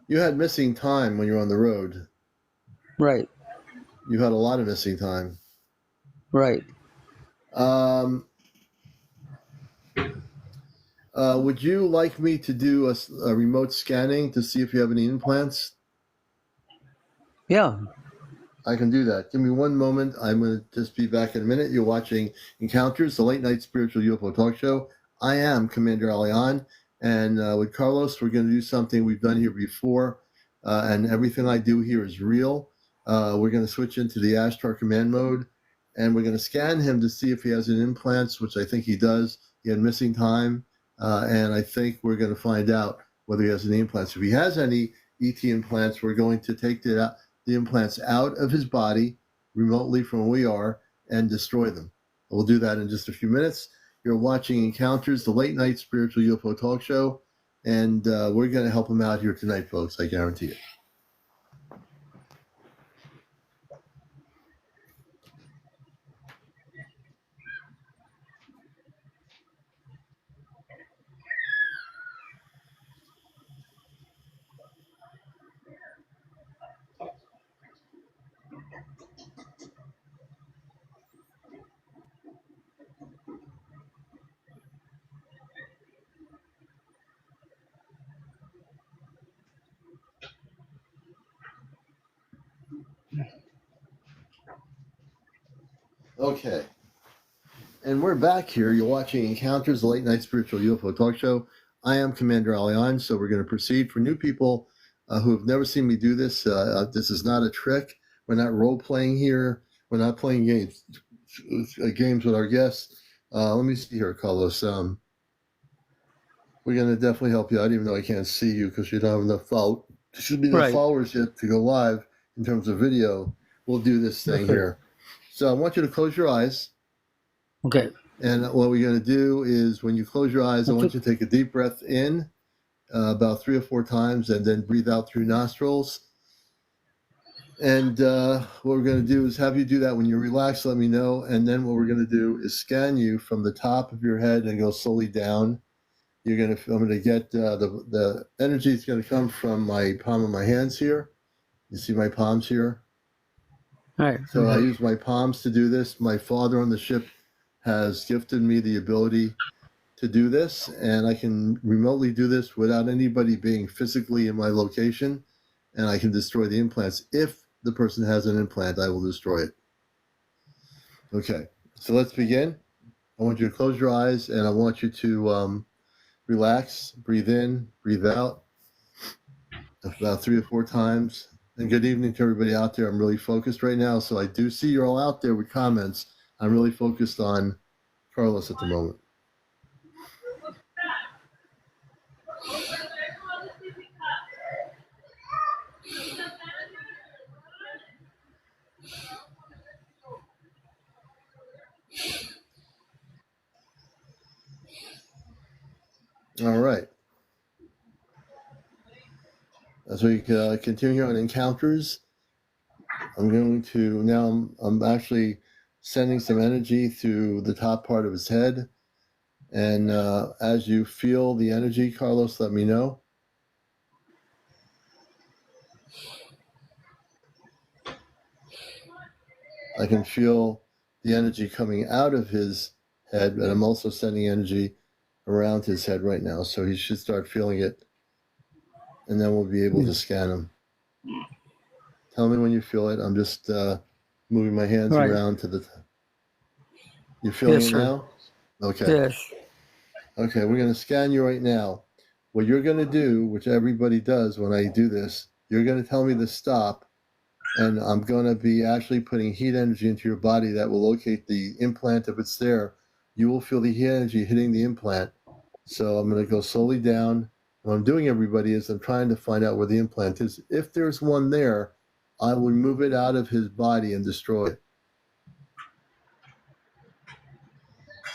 You had missing time when you were on the road. Right. You had a lot of missing time. Right. Would you like me to do a remote scanning to see if you have any implants? Yeah. I can do that. Give me one moment. I'm going to just be back in a minute. You're watching Encounters, the late night spiritual UFO talk show. I am CmdrAleon, and with Carlos, we're going to do something we've done here before, and everything I do here is real. We're going to switch into the Ashtar command mode, and we're going to scan him to see if he has any implants, which I think he does. He had missing time, and I think we're going to find out whether he has any implants. If he has any ET implants, we're going to take the implants out of his body remotely from where we are and destroy them. We'll do that in just a few minutes. You're watching Encounters, the late night spiritual UFO talk show, and we're going to help him out here tonight, folks. I guarantee it. Okay. And we're back here. You're watching Encounters, the late night spiritual UFO talk show. I am CmdrAleon, so we're going to proceed. For new people who have never seen me do this, this is not a trick. We're not role playing here. We're not playing games with our guests. Let me see here, Carlos. We're going to definitely help you out, even though I can't see you because you don't have enough followers yet to go live in terms of video. We'll do this thing here. So I want you to close your eyes. Okay. And what we're going to do is when you close your eyes, I want you to take a deep breath in about 3 or 4 times and then breathe out through nostrils. And what we're going to do is have you do that when you're relaxed, let me know. And then what we're going to do is scan you from the top of your head and go slowly down. I'm going to get the energy is going to come from my palm of my hands here. You see my palms here? All right. So I use my palms to do this. My father on the ship has gifted me the ability to do this, and I can remotely do this without anybody being physically in my location, and I can destroy the implants. If the person has an implant, I will destroy it. Okay, so let's begin. I want you to close your eyes, and I want you to relax, breathe in, breathe out, about 3 or 4 times. And good evening to everybody out there. I'm really focused right now, so I do see you're all out there with comments. I'm really focused on Carlos at the moment. All right. As we continue on encounters, I'm going to now, I'm actually sending some energy through the top part of his head. And as you feel the energy, Carlos, let me know. I can feel the energy coming out of his head, but I'm also sending energy around his head right now. So he should start feeling it, and then we'll be able to scan him. Tell me when you feel it. I'm just moving my hands around to the... You feeling it now? Okay. Yes. Okay, we're going to scan you right now. What you're going to do, which everybody does when I do this, you're going to tell me to stop, and I'm going to be actually putting heat energy into your body that will locate the implant if it's there. You will feel the heat energy hitting the implant. So I'm going to go slowly down. What I'm doing, everybody, is I'm trying to find out where the implant is. If there's one there, I will move it out of his body and destroy it.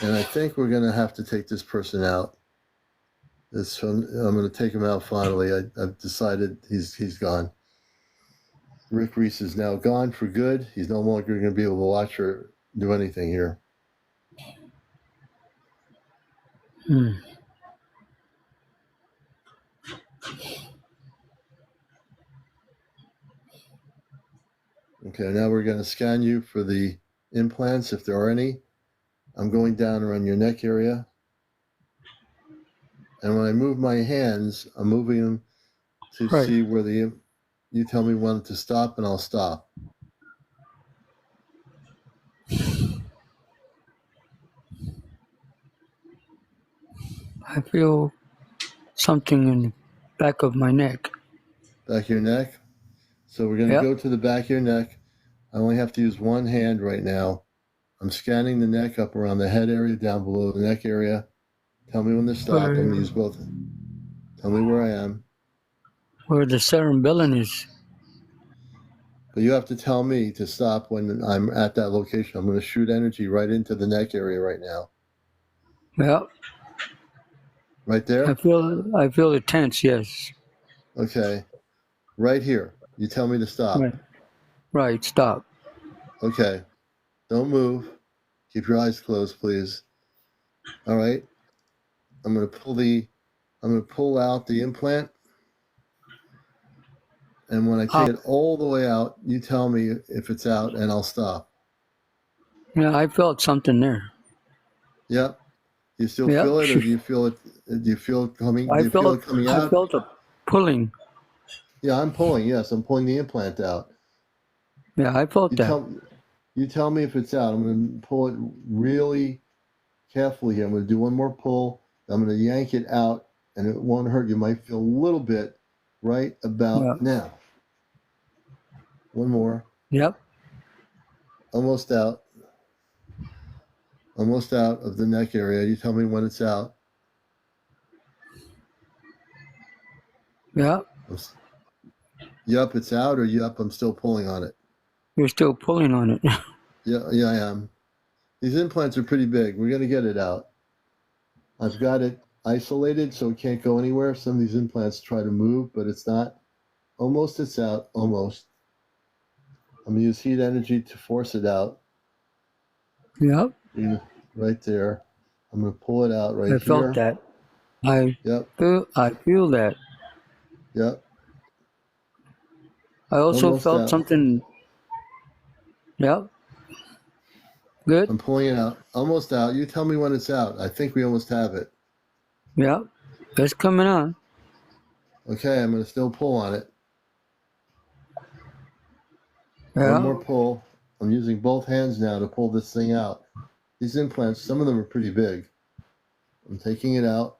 And I think we're going to have to take this person out. I'm going to take him out finally. I've decided he's gone. Rick Reese is now gone for good. He's no longer going to be able to watch or do anything here. Okay, now we're going to scan you for the implants, if there are any. I'm going down around your neck area. And when I move my hands, I'm moving them to see where you tell me when to stop, and I'll stop. I feel something in the back of my neck. Back of your neck? So we're going to go to the back of your neck. I only have to use one hand right now. I'm scanning the neck up around the head area, down below the neck area. Tell me when to stop. I'm going to use both. Tell me where I am. Where the cerebellum is. But you have to tell me to stop when I'm at that location. I'm going to shoot energy right into the neck area right now. Yeah. Right there? I feel it tense, yes. Okay. Right here. You tell me to stop. Right, stop. Okay. Don't move. Keep your eyes closed, please. All right. I'm going to pull out the implant. And when I take it all the way out, you tell me if it's out, and I'll stop. Yeah, I felt something there. Yep. You still feel it, or do you feel it? Do you feel it coming? Do you feel it coming out? I felt a pulling. Yeah, I'm pulling. Yes, I'm pulling the implant out. Yeah, I felt that. You tell me if it's out. I'm going to pull it really carefully here. I'm going to do one more pull. I'm going to yank it out, and it won't hurt. You might feel a little bit right about now. One more. Yep. Almost out. Almost out of the neck area. You tell me when it's out. Yeah. Yup, it's out, or yup, I'm still pulling on it. You're still pulling on it. Yeah, I am. These implants are pretty big. We're going to get it out. I've got it isolated so it can't go anywhere. Some of these implants try to move, but it's not. Almost it's out. Almost. I'm going to use heat energy to force it out. Yep. Right there. I'm going to pull it out right here. I felt that. I feel that. Yep. I also felt something. Yep. Good. I'm pulling it out. Almost out. You tell me when it's out. I think we almost have it. Yep. It's coming on. Okay, I'm going to still pull on it. Yeah. One more pull. I'm using both hands now to pull this thing out. These implants, some of them are pretty big. I'm taking it out.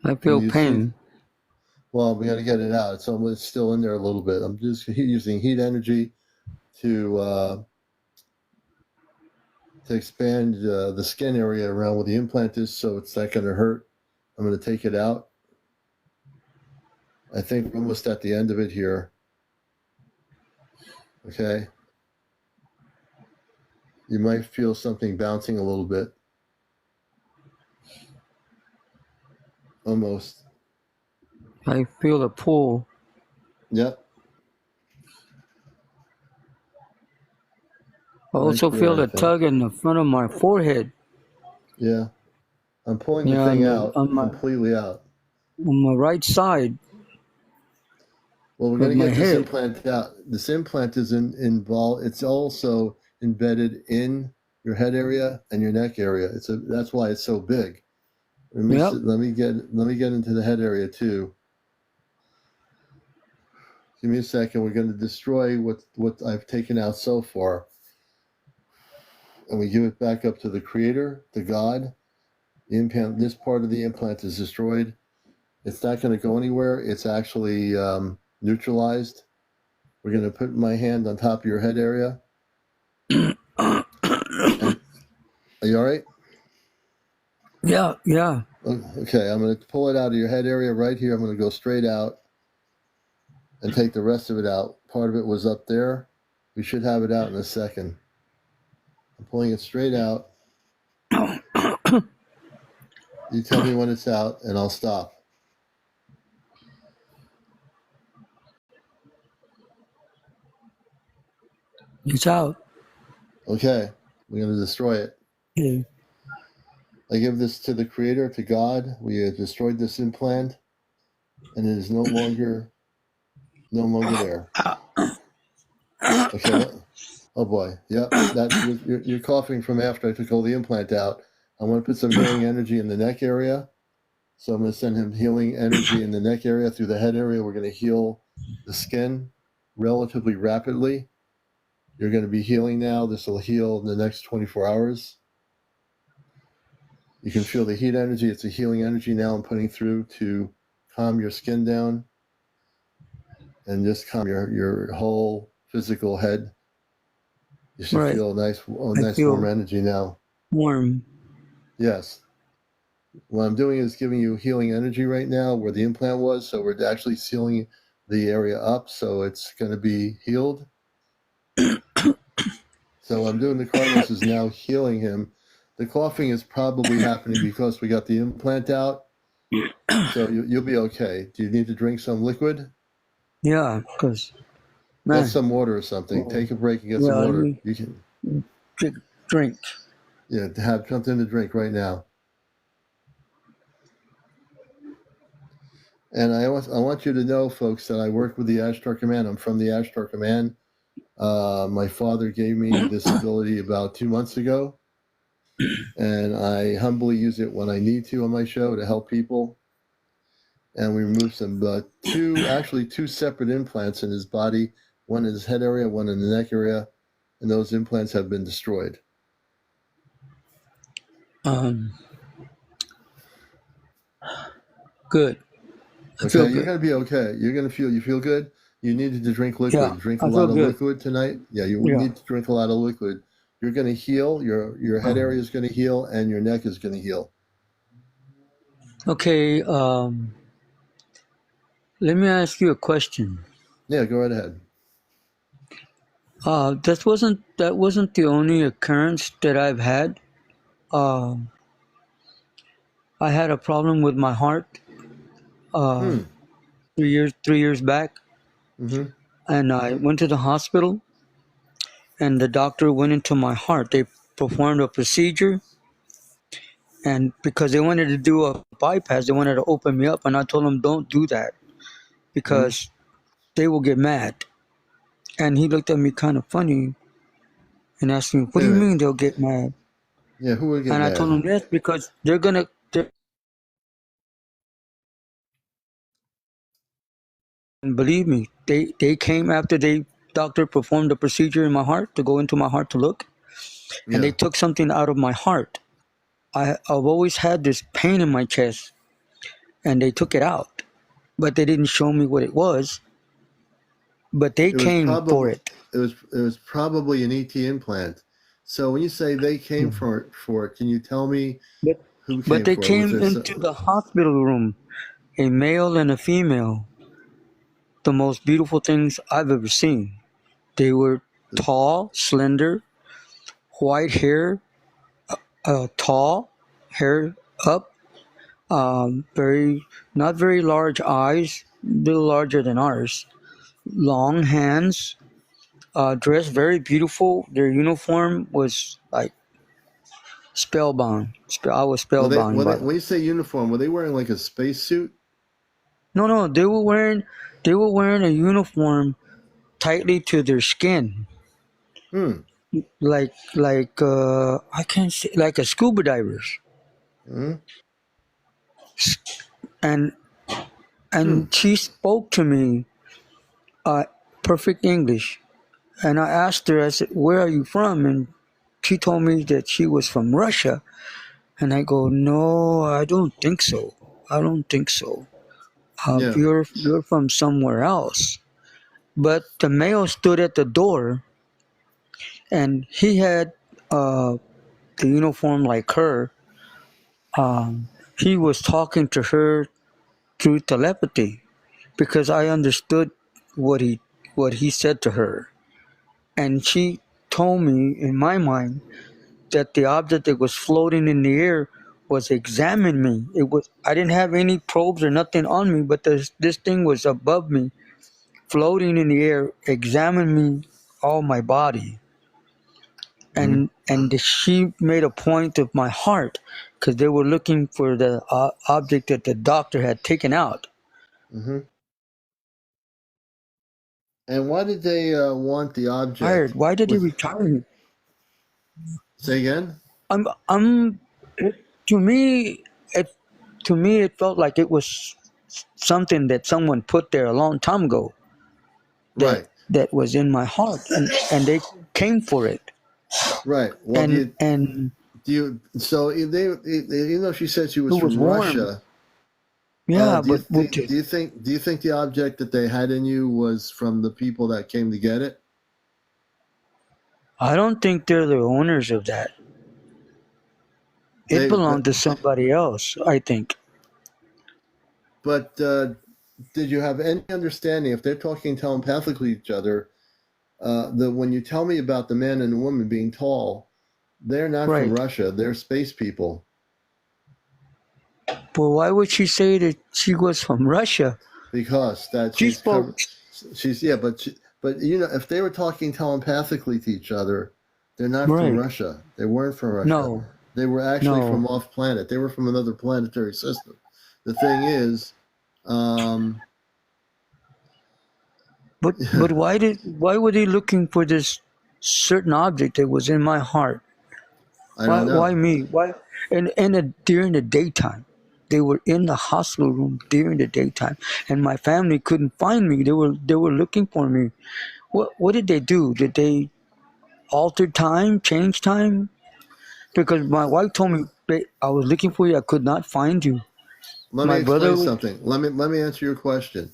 I feel pain. Well, we got to get it out. It's still in there a little bit. I'm just using heat energy to expand the skin area around where the implant is, so it's not going to hurt. I'm going to take it out. I think we're almost at the end of it here. Okay. You might feel something bouncing a little bit. Almost. I feel a pull. Yep. I also feel a tug in the front of my forehead. Yeah. I'm pulling the thing out, completely out. On my right side. Well, we're going to get this implant out. This implant is involved. It's also embedded in your head area and your neck area. That's why it's so big. Let me get into the head area too. Give me a second. We're going to destroy what I've taken out so far, and we give it back up to the Creator, to God. The implant. This part of the implant is destroyed. It's not going to go anywhere. It's actually neutralized. We're going to put my hand on top of your head area. Are you all right? Yeah. Okay, I'm going to pull it out of your head area right here. I'm going to go straight out and take the rest of it out. Part of it was up there. We should have it out in a second. I'm pulling it straight out. You tell me when it's out, and I'll stop. It's out. Okay, we're going to destroy it. Yeah. I give this to the Creator, to God. We have destroyed this implant, and it is no longer there. Okay. Oh boy. Yep. You're coughing from after I took all the implant out. I want to put some healing energy in the neck area. So I'm going to send him healing energy in the neck area through the head area. We're going to heal the skin relatively rapidly. You're going to be healing now. This will heal in the next 24 hours. You can feel the heat energy. It's a healing energy now I'm putting through to calm your skin down and just calm your whole physical head. You should feel nice warm energy now. Warm. Yes. What I'm doing is giving you healing energy right now where the implant was. So we're actually sealing the area up so it's going to be healed. So I'm doing the Carlos is now healing him. The coughing is probably happening because we got the implant out. So you'll be okay. Do you need to drink some liquid? Yeah, because... Get some water or something. Take a break and get some water. You can drink. Yeah, to have something to drink right now. And I want you to know, folks, that I work with the Ashtar Command. I'm from the Ashtar Command. My father gave me this ability about 2 months ago, and I humbly use it when I need to on my show to help people. And we removed some two separate implants in his body. One in his head area, one in the neck area, and those implants have been destroyed. Good. Okay, you're gonna be okay. You feel good. You needed to drink liquid. Yeah, drink a lot of liquid tonight. Yeah, you need to drink a lot of liquid. You're gonna heal. Your head area is gonna heal, and your neck is gonna heal. Okay. Let me ask you a question. Yeah, go right ahead. That wasn't the only occurrence that I've had. I had a problem with my heart 3 years back, and I went to the hospital, and the doctor went into my heart. They performed a procedure, and because they wanted to do a bypass, they wanted to open me up, and I told them, don't do that, because they will get mad. And he looked at me kind of funny and asked me, what do you mean they'll get mad? Yeah, who will get mad? And I told him, yes, because they're going to... And believe me, they came after doctor performed the procedure in my heart to go into my heart to look, and they took something out of my heart. I've always had this pain in my chest, and they took it out, but they didn't show me what it was. But they It was came for probably it. it was probably an ET implant. So when you say they came Hmm. for it, can you tell me But who but came they for it? Was came there into some, the hospital room, a male and a female, the most beautiful things I've ever seen. They were tall, slender, white hair, tall, hair up, very not very large eyes, a little larger than ours. Long hands, dressed very beautiful. Their uniform was like spellbound. I was spellbound by them. when you say uniform, were they wearing like a spacesuit? No, they were wearing a uniform tightly to their skin, Hmm. like I can't say like a scuba divers, Hmm. and Hmm. and she spoke to me uh, perfect English, and I asked her, I said, "Where are you from?" And she told me that she was from Russia, and I go, "No, I don't think so. I don't think so. Yeah. You're from somewhere else." But the male stood at the door, and he had uh, the uniform like her. He was talking to her through telepathy because I understood what he said to her, and she told me in my mind that the object that was floating in the air was examining me. It was I didn't have any probes or nothing on me, but this thing was above me, floating in the air, examining me all my body. Hmm. And she made a point of my heart because they were looking for the object that the doctor had taken out. Hmm. And why did they want the Tired. object Why did he with? retire me? Say again. I'm. To me, it it felt like it was something that someone put there a long time ago. That Right. that was in my heart, and they came for it. Right. Well, And so even though she said she it was was from warm. Russia, Yeah, do you but with think the object that they had in you was from the people that came to get it? I don't think they're the owners of that. It They belonged to somebody else, I think. but did you have any understanding if they're talking telepathically to each other? The when you tell me about the man and the woman being tall, they're not from Right. Russia. They're space people. But why would she say that she was from Russia? Because that She she's spoke. covered. She's yeah, but if they were talking telepathically to each other, they're not from Right. Russia. They weren't from Russia. No, They were actually no. from off planet. They were from another planetary system. The thing is, um, But why were they looking for this certain object that was in my heart? I don't Why know. me? Why during the daytime? They were in the hospital room during the daytime, and my family couldn't find me. They were looking for me. What did they do? Did they alter time, change time? Because my wife told me I was looking for you. I could not find you. Let me My brother explain was something. Let me answer your question.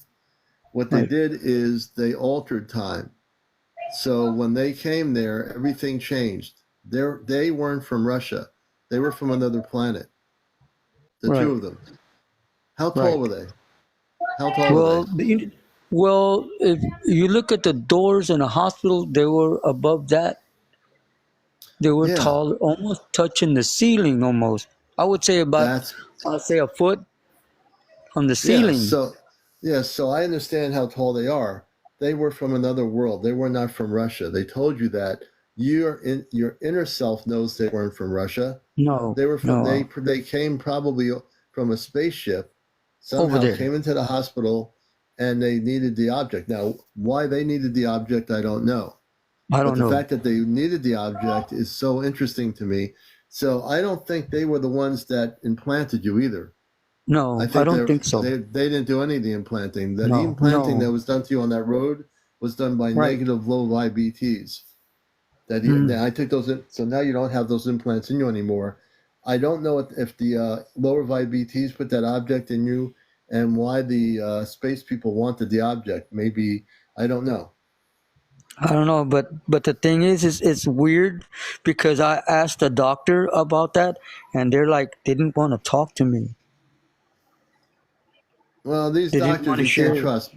What they right. did is they altered time. So when they came there, everything changed. They weren't from Russia. They were from another planet. The two Right. of them. How tall Right. were they? How tall were they? Well, if you look at the doors in a hospital, they were above that. They were Yeah, tall, almost touching the ceiling. Almost, I would say that's I'd say a foot on the yeah. ceiling. So I understand how tall they are. They were from another world. They were not from Russia. They told you that. Your inner self knows they weren't from Russia. No, They were from no, they came probably from a spaceship, over somehow there. came into the hospital, and they needed the object. Now, why they needed the object, I don't know. I But don't the know. fact that they needed the object is so interesting to me. So I don't think they were the ones that implanted you either. I No, I think don't think so. they didn't do any of the implanting. The No, implanting that no. was done to you on that road was done by Right. negative low VBTs. Mm. Now I took those in, so now you don't have those implants in you anymore. I don't know if the lower VBTs put that object in you and why the space people wanted the object. Maybe, I don't know. I don't know, but the thing is it's weird because I asked the doctor about that, and they're like they didn't want to talk to me. Well, these They didn't doctors want to you can't share. trust.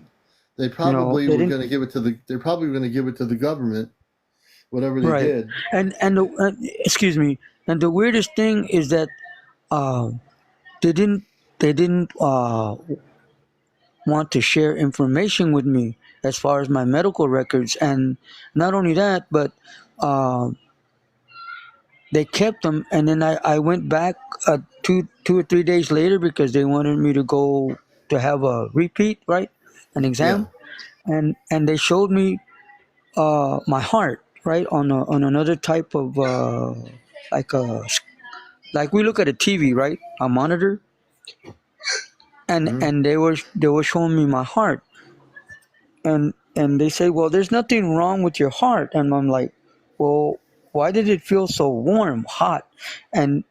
They probably They were didn't. going to give it to the. They're probably going to give it to the government, whatever they Right, did. excuse me, and the weirdest thing is that uh, they didn't want to share information with me as far as my medical records, and not only that, but uh, they kept them, and then I went back 2 or 3 days later because they wanted me to go to have a repeat, right, an Yeah. exam, and they showed me my heart, right, on another type of like a like we look at a TV, right, a monitor, and Mm-hmm. and they were showing me my heart, and they say, well, there's nothing wrong with your heart, and I'm like, well, why did it feel so warm, hot, and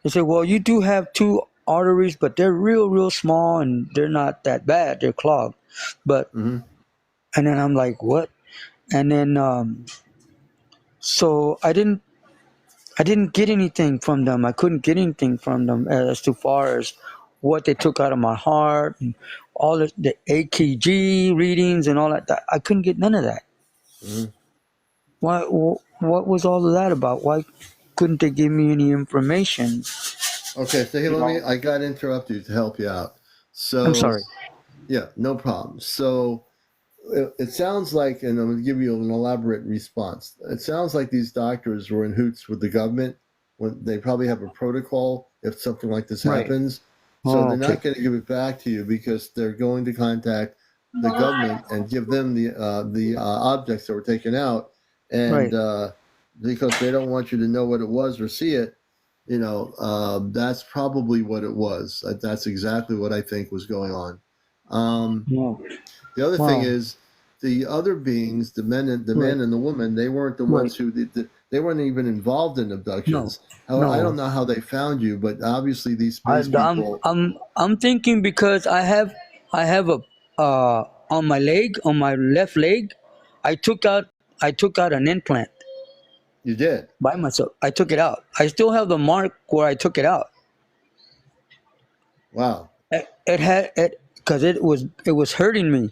they say, well, you do have two arteries, but they're real small, and they're not that bad, they're clogged, but Mm-hmm. and then I'm like, what, and then so I didn't get anything from them. I couldn't get anything from them as to far as what they took out of my heart and all the AKG readings and all that. I couldn't get none of that. Mm-hmm. Why? What was all of that about? Why couldn't they give me any information? Okay, so here, You let me. know, I got to interrupt you to help you out. I'm So, sorry. yeah, no problem. So, it sounds like, and I'm going to give you an elaborate response. It sounds like these doctors were in hoots with the government when they probably have a protocol if something like this Right. happens. So Oh, they're okay. not going to give it back to you because they're going to contact the government and give them the objects that were taken out, and Right. because they don't want you to know what it was or see it. That's probably what it was. That's exactly what I think was going on. Um, No. the other thing Wow. is the other beings, the Right. man and the woman, they weren't the Right. ones who they weren't even involved in No. abductions. I don't No. know how they found you, but obviously these I, space I'm people. I'm I'm thinking because I have a on my leg, on my left leg, I took out I took out an implant You did. by myself. I took it out. I still have the mark where I took it out. Wow. It had it because it was hurting me.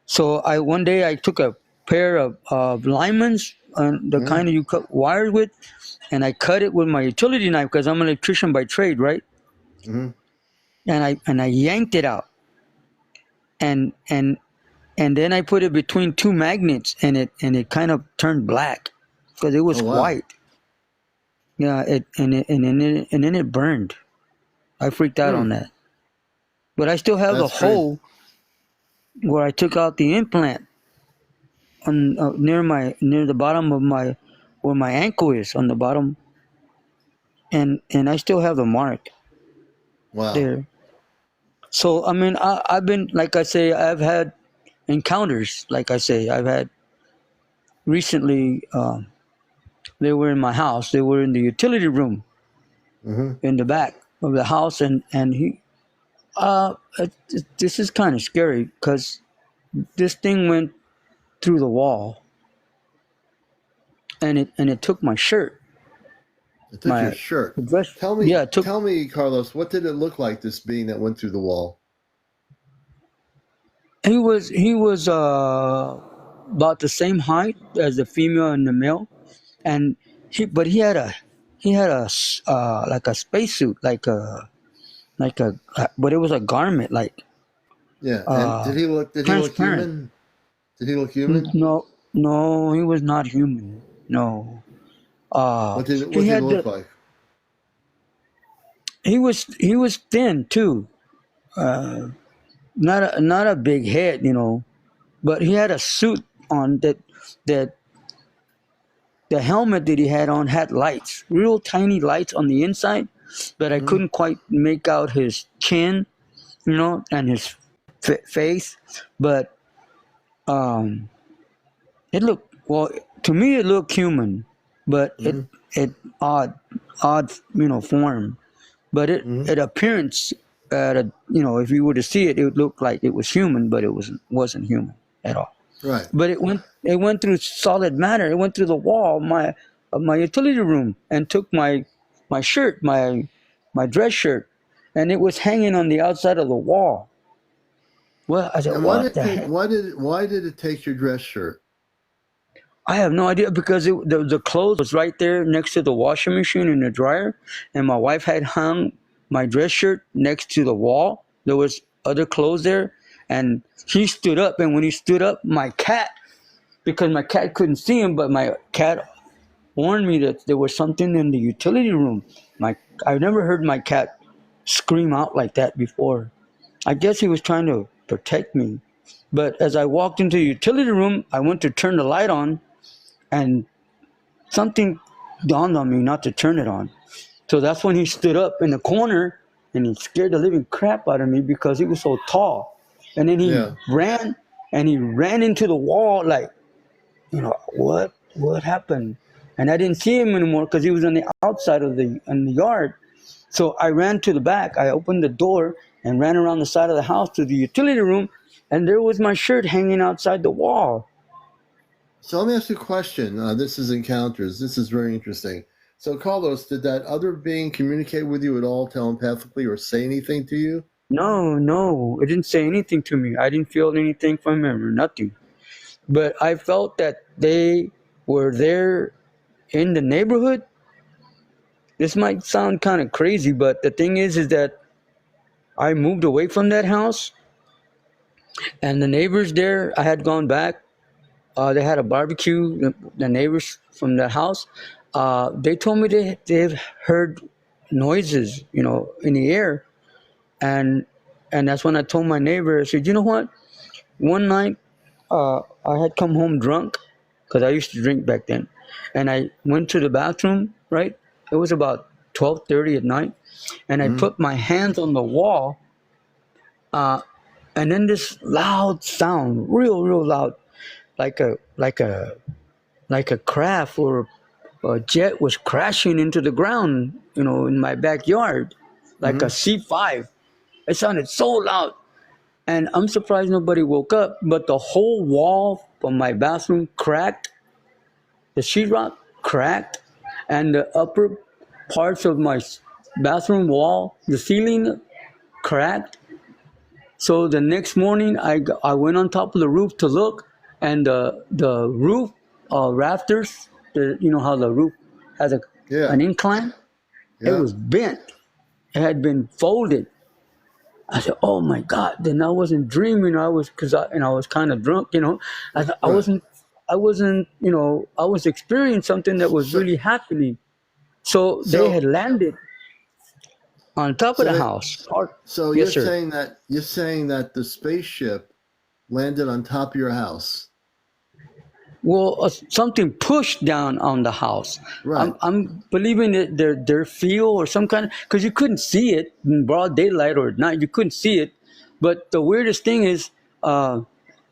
So I one day I took a pair of linemen's, the Mm-hmm. kind of you cut wires with, and I cut it with my utility knife because I'm an electrician by trade, right? Mm-hmm. And I yanked it out, and and and then I put it between two magnets, and it kind of turned black because it was Oh wow. white. Yeah, and then it burned. I freaked out on Hmm. that, but I still have the That's crazy. hole where I took out the implant on near the bottom of my where my ankle is on the bottom, and I still have the mark Wow. there. So I mean, I've been, like I say, I've had encounters. Like I say, I've had recently. They were in my house. They were in the utility room Mm-hmm. in the back of the house, and this is kind of scary because this thing went through the wall, and it took my shirt, It took your my shirt. dress. Tell Yeah, me, it took. tell me, Carlos, what did it look like? This being that went through the wall. He was about the same height as the female and the male, and he had like a spacesuit, but it was a garment, like Yeah. And uh Did he look transparent. human? Did he look human? No, no, he was not human. No, What he did he had look the like? he was thin too. Not a big head, but he had a suit on that the helmet that he had on had lights, real tiny lights on the inside, but I Mm-hmm. couldn't quite make out his chin, and his face. But um, it looked, well, to me it looked human, but it Mm-hmm. it odd form, but Mm-hmm. it appearance. at a, if you were to see it, it would look like it was human, but it wasn't human at all. Right. But it went through solid matter. It went through the wall of my utility room and took my shirt, my dress shirt, and it was hanging on the outside of the wall. Well, I said, And what the heck? why did it take your dress shirt? I have no idea, because the clothes was right there next to the washing machine and the dryer, and my wife had hung my dress shirt next to the wall. There was other clothes there, and he stood up, and when he stood up, my cat, because my cat couldn't see him, but my cat warned me that there was something in the utility room. I've never heard my cat scream out like that before. I guess he was trying to protect me. But as I walked into the utility room, I went to turn the light on, and something dawned on me not to turn it on. So that's when he stood up in the corner, and he scared the living crap out of me because he was so tall. And then he ran into the wall like, what happened? And I didn't see him anymore because he was on the outside of the yard. So I ran to the back. I opened the door and ran around the side of the house to the utility room, and there was my shirt hanging outside the wall. So let me ask you a question. This is Encounters. This is very interesting. So, Carlos, did that other being communicate with you at all telepathically or say anything to you? No, it didn't say anything to me. I didn't feel anything from him or nothing. But I felt that they were there in the neighborhood. This might sound kind of crazy, but the thing is that I moved away from that house, and the neighbors there, I had gone back. They had a barbecue. The neighbors from the house, they told me they've heard noises, in the air, and that's when I told my neighbor. I said, you know what? One night, I had come home drunk, because I used to drink back then, and I went to the bathroom. Right, it was about 12:30 at night, and I put my hands on the wall, and then this loud sound, real loud, like a craft or a jet was crashing into the ground, in my backyard, like a C-5. It sounded so loud, and I'm surprised nobody woke up. But the whole wall from my bathroom cracked, the sheetrock cracked, and the upper parts of my bathroom wall, the ceiling cracked. So the next morning, I went on top of the roof to look, and the roof rafters, how the roof has an incline, it was bent. It had been folded. I said, "Oh my God!" Then I wasn't dreaming. I was kind of drunk. I wasn't. I was experiencing something that was really happening. So they had landed on top of the house. So yes, you're sir. saying that the spaceship landed on top of your house. Well, something pushed down on the house. Right. I'm believing that their feel or some kind of, because you couldn't see it in broad daylight or at night. You couldn't see it. But the weirdest thing is, I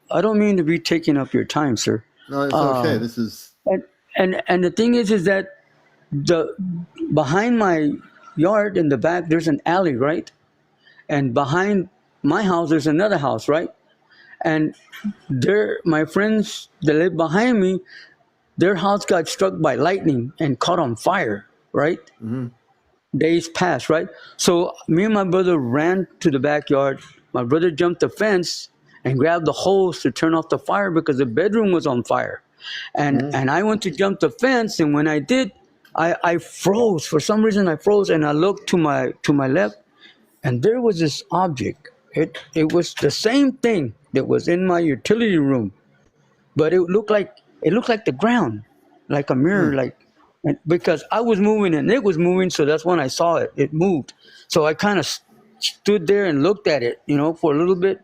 don't mean to be taking up your time, sir. No, it's okay. This is and the thing is that behind my yard in the back there's an alley, right? And behind my house there's another house, right? And my friends that live behind me, their house got struck by lightning and caught on fire, right? Days passed, right? So me and my brother ran to the backyard. My brother jumped the fence and grabbed the hose to turn off the fire because the bedroom was on fire. And I went to jump the fence, and when I did, I froze. For some reason I froze, and I looked to my left, and there was this object. It was the same thing that was in my utility room, but it looked like the ground, like a mirror, because I was moving and it was moving, so that's when I saw it. It moved, so I kind of stood there and looked at it, for a little bit,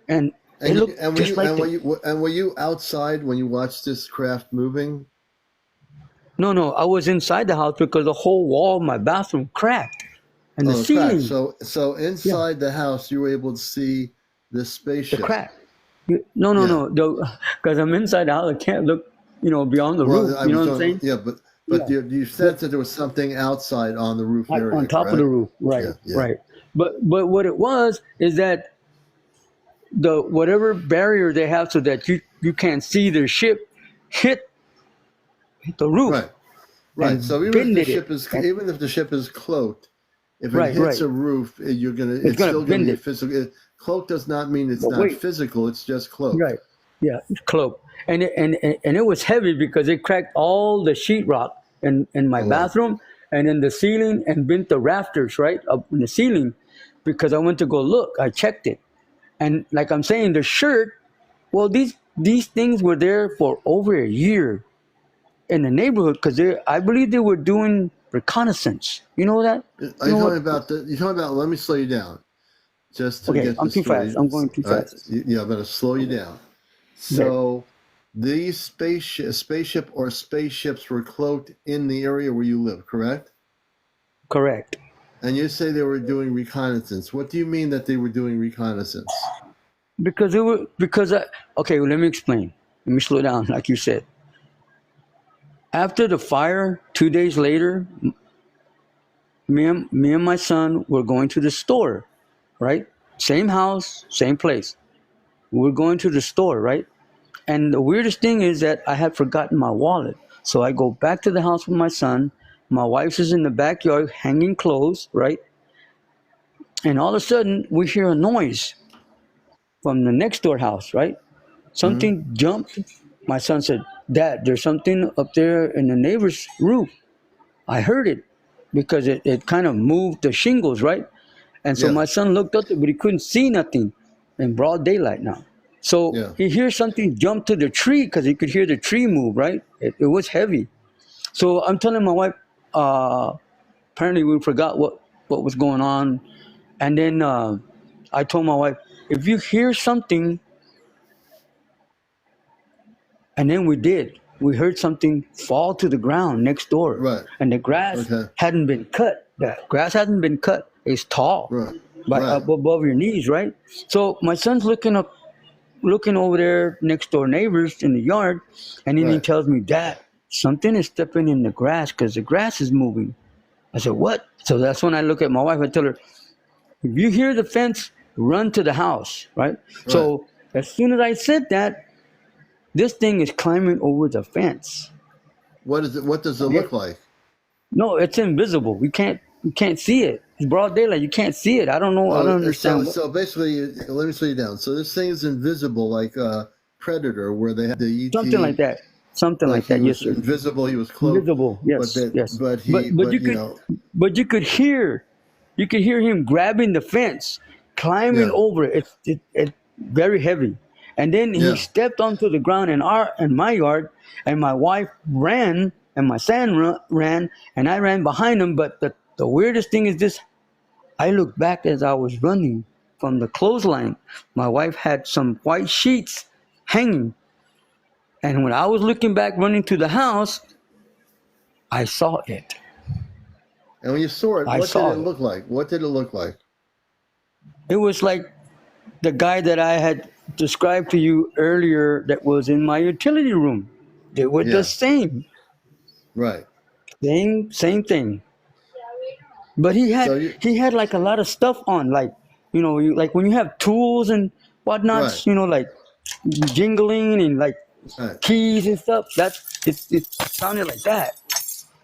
and it looked just like were you outside when you watched this craft moving? No, I was inside the house because the whole wall of my bathroom cracked. And the ceiling. So inside the house, you were able to see this spaceship. The crack. No. Because I'm inside the house, I can't look, beyond the roof. You know what I'm saying? Yeah, but you said that there was something outside on the roof area, on top of the roof, right? Yeah. Right. But what it was is that the whatever barrier they have so that you can't see their ship hit the roof Right. Right. So and bended it. And, even if the ship is cloaked, if it right, hits right. a roof, It's it's gonna still gonna bend be a it. physical. Cloaked does not mean it's But not wait, physical. It's just cloaked. right. Yeah, it's cloak. And it was heavy because it cracked all the sheetrock in my Oh wow. bathroom and in the ceiling and bent the rafters right up in the ceiling because I went to go look. I checked it. And like I'm saying, the shirt, well, these things were there for over a year in the neighborhood because I believe they were doing reconnaissance. You know that? Are You you know talking what? about You're talking about? Let me slow you down, just to Okay, get I'm the too story. fast. I'm going too All right. fast. Yeah, I'm gonna slow you down. Okay, So, these spaceship or spaceships were cloaked in the area where you live, correct? correct. And you say they were doing reconnaissance. What do you mean that they were doing reconnaissance? Because it was because okay, well, let me explain. Let me slow down, like you said. After the fire, 2 days later, me and my son were going to the store, right? Same house, same place. We're going to the store, right? And the weirdest thing is that I had forgotten my wallet. So I go back to the house with my son. My wife is in the backyard hanging clothes, right? And all of a sudden, we hear a noise from the next door house, right? Hmm. Something jumped. My son said, "Dad, there's something up there in the neighbor's roof." I heard it because it kind of moved the shingles, right? And so Yeah. my son looked up, but he couldn't see nothing in broad daylight now. So Yeah. he hears something jump to the tree because he could hear the tree move, right? It was heavy. So I'm telling my wife, apparently we forgot what was going on. And then I told my wife, if you hear something, and then we did. We heard something fall to the ground next door, Right. and the grass Okay. hadn't been cut. The grass hadn't been cut. It's tall, Right. by Right. up above your knees, right? So my son's looking over there next door neighbors in the yard, and then he Right. tells me, "Dad, something is stepping in the grass because the grass is moving." I said, "What?" So that's when I look at my wife. I tell her, "If you hear the fence, run to the house, right?" Right. So as soon as I said that, this thing is climbing over the fence. What is it? What does it Okay? look like? No, it's invisible. We can't see it. It's broad daylight. You can't see it. I don't know. I Oh, don't understand what. so basically, let me slow you down. So this thing is invisible, like a predator, where they had the Something ET, like that. Something like like he that. Yes, was sir. invisible, he was cloaked, Invisible. Yes, yes. But but you could hear him grabbing the fence, climbing yeah, over it. It's very heavy. And then he yeah, stepped onto the ground in my yard, and my wife ran, and my son ran, and I ran behind him. But the weirdest thing is this: I looked back as I was running from the clothesline. My wife had some white sheets hanging, and when I was looking back, running to the house, I saw it. And when you saw it, I what did saw it it. look like? What did it look like? It was like the guy that I had described to you earlier that was in my utility room. They were the Yeah, right. same thing. But So you, he had like a lot of stuff on, like like when you have tools and right, whatnots, like jingling and like right, keys and stuff. It sounded like that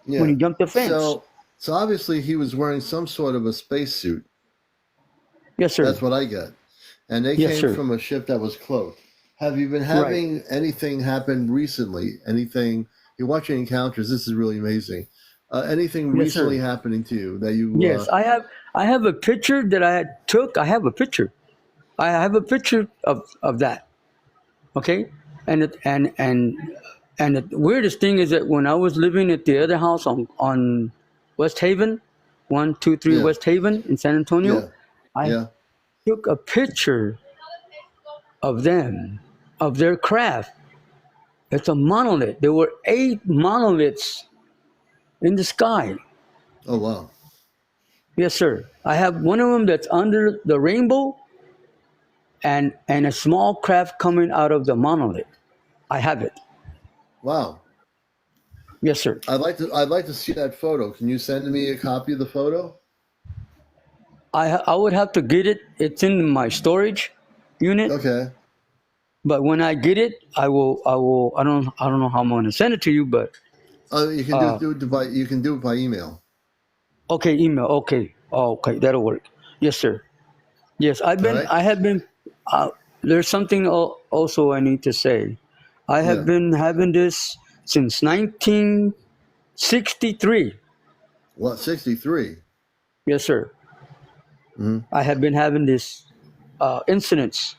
when yeah. he jumped the fence. So, so obviously he was wearing some sort of a spacesuit. Yes, sir. That's what I get. And they Yes, came sir. from a ship that was cloaked. Have you been Right. having anything happen recently? Anything you're watching encounters? This is really amazing. Anything Yes, recently sir. happening to you that you? Yes, I have a picture that I took. I have a picture. I have a picture of that. Okay, and the weirdest thing is that when I was living at the other house on West Haven, 123 Yeah, West Haven in San Antonio, yeah, I yeah. took a picture of them, of their craft. It's a monolith. There were 8 monoliths in the sky. Oh wow. Yes, sir. I have one of them that's under the rainbow, and a small craft coming out of the monolith. I have it. Wow. Yes, sir. I'd like to see that photo. Can you send me a copy of the photo? I would have to get it. It's in my storage unit. Okay. But when I get it, I will. I don't know how I'm going to send it to you, but You can you can do it by email. okay, email. Okay, okay, that'll work. Yes, sir. Yes, All right. I have been. There's something also I need to say. I have been having this since 1963. What, 63? Yes, sir. Mm-hmm. I have been having this incidents.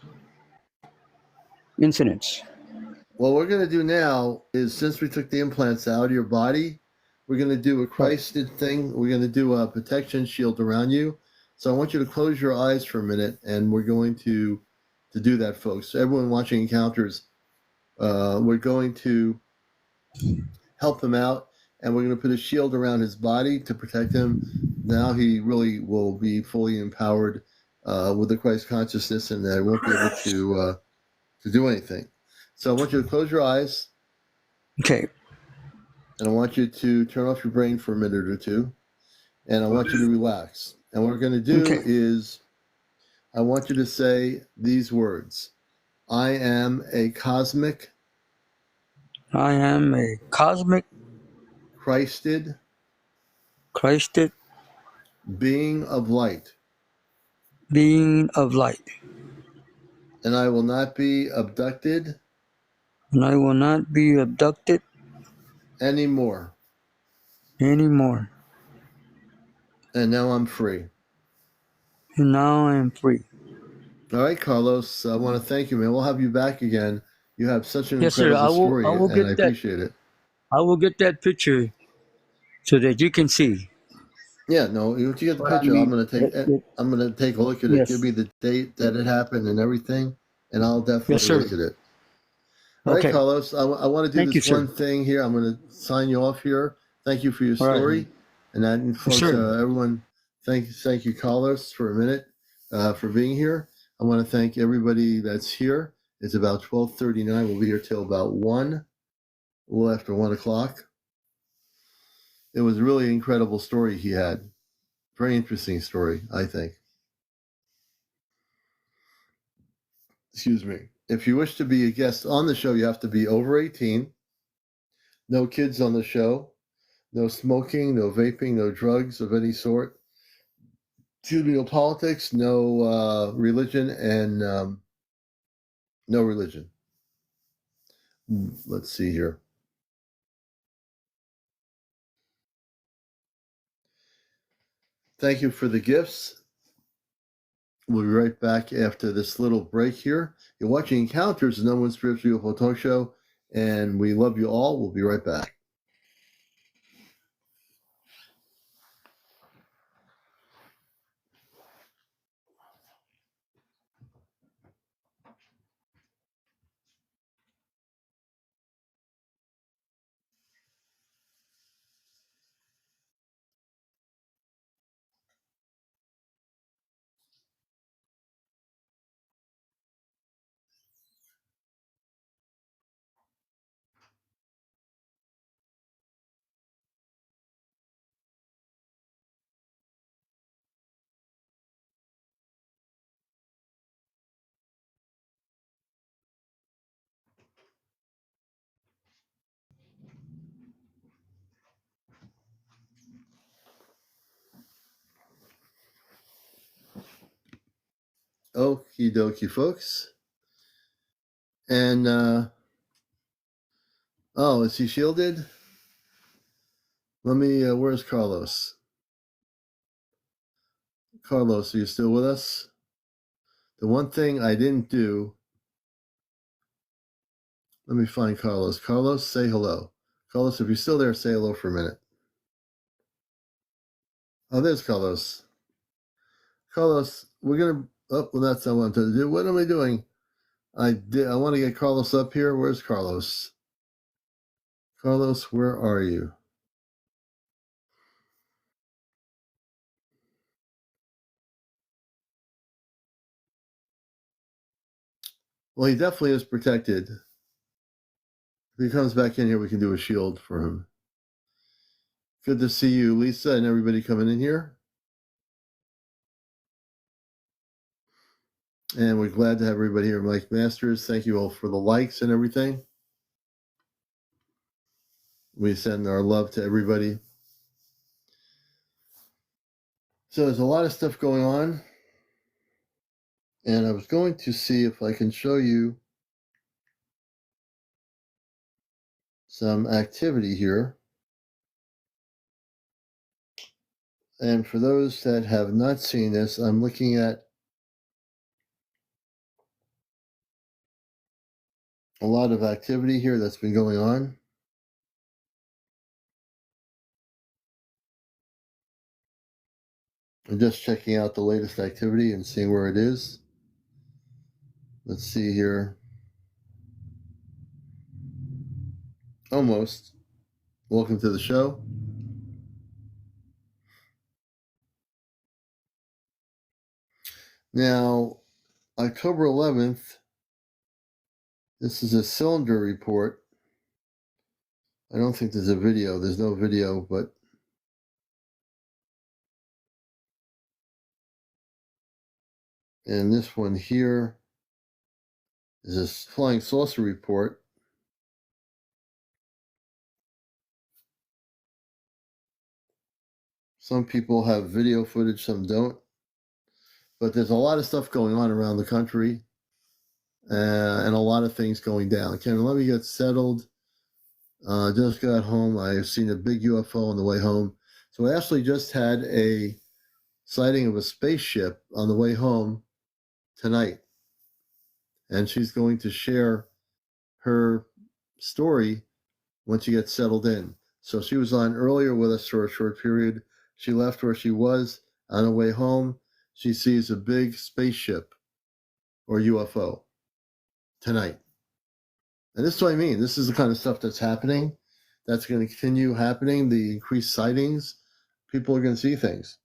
What we're going to do now is, since we took the implants out of your body, we're going to do a Right. Christed thing. We're going to do a protection shield around you. So I want you to close your eyes for a minute, and we're going to do that, folks. So everyone watching Encounters, we're going to help him out, and we're going to put a shield around his body to protect him. Now he really will be fully empowered with the Christ consciousness, and I won't be able to do anything. So I want you to close your eyes. Okay. And I want you to turn off your brain for a minute or two. And I want you to relax. And what we're going to do is, I want you to say these words. I am a cosmic. I am a cosmic. Christed. Christed. Being of light. Being of light. And I will not be abducted. And I will not be abducted. Anymore. And now I'm free. And now I am free. All right, Carlos. I want to thank you, man. We'll have you back again. You have such an Yes, sir. incredible story, and I appreciate it. I will get that picture so that you can see. Yeah, no. Once you get the picture, I'm gonna take a look at it. Yes. Give me the date that it happened and everything, and I'll definitely look at it. All right, Carlos. I want to do this one thing here. I'm going to sign you off here. Thank you for your story, and that, folks, everyone. Thank you, Carlos, for a minute for being here. I want to thank everybody that's here. It's about 12:39. We'll be here till about 1, a little after 1 o'clock. It was a really incredible story he had. Very interesting story, I think. Excuse me. If you wish to be a guest on the show, you have to be over 18. No kids on the show. No smoking, no vaping, no drugs of any sort. Excuse me, no politics, no religion, and no religion. Let's see here. Thank you for the gifts. We'll be right back after this little break here. You're watching Encounters, the #1 spiritual UFO talk show, and we love you all. We'll be right back. Okie dokie, folks. And, is he shielded? Let me, where's Carlos? Carlos, are you still with us? The one thing I didn't do, let me find Carlos. Carlos, say hello. Carlos, if you're still there, say hello for a minute. Oh, there's Carlos. Carlos, we're going to, well, that's what I wanted to do. What am I doing? I want to get Carlos up here. Where's Carlos? Carlos, where are you? Well, he definitely is protected. If he comes back in here, we can do a shield for him. Good to see you, Lisa, and everybody coming in here. And we're glad to have everybody here. Mike Masters, thank you all for the likes and everything. We send our love to everybody. So there's a lot of stuff going on. And I was going to see if I can show you some activity here. And for those that have not seen this, I'm looking at a lot of activity here that's been going on. I'm just checking out the latest activity and seeing where it is. Let's see here. Almost. Welcome to the show. Now, October 11th, this is a cylinder report. I don't think there's a video. There's no video, but and this one here is a flying saucer report. Some people have video footage, some don't. But there's a lot of stuff going on around the country and a lot of things going down. Kevin, let me get settled. Just got home. I've seen a big UFO on the way home. So I actually just had a sighting of a spaceship on the way home tonight. And she's going to share her story when she gets settled in. So she was on earlier with us for a short period. She left where she was. On her way home, she sees a big spaceship or UFO tonight. And this is what I mean. This is the kind of stuff that's happening. That's going to continue happening. The increased sightings, people are going to see things.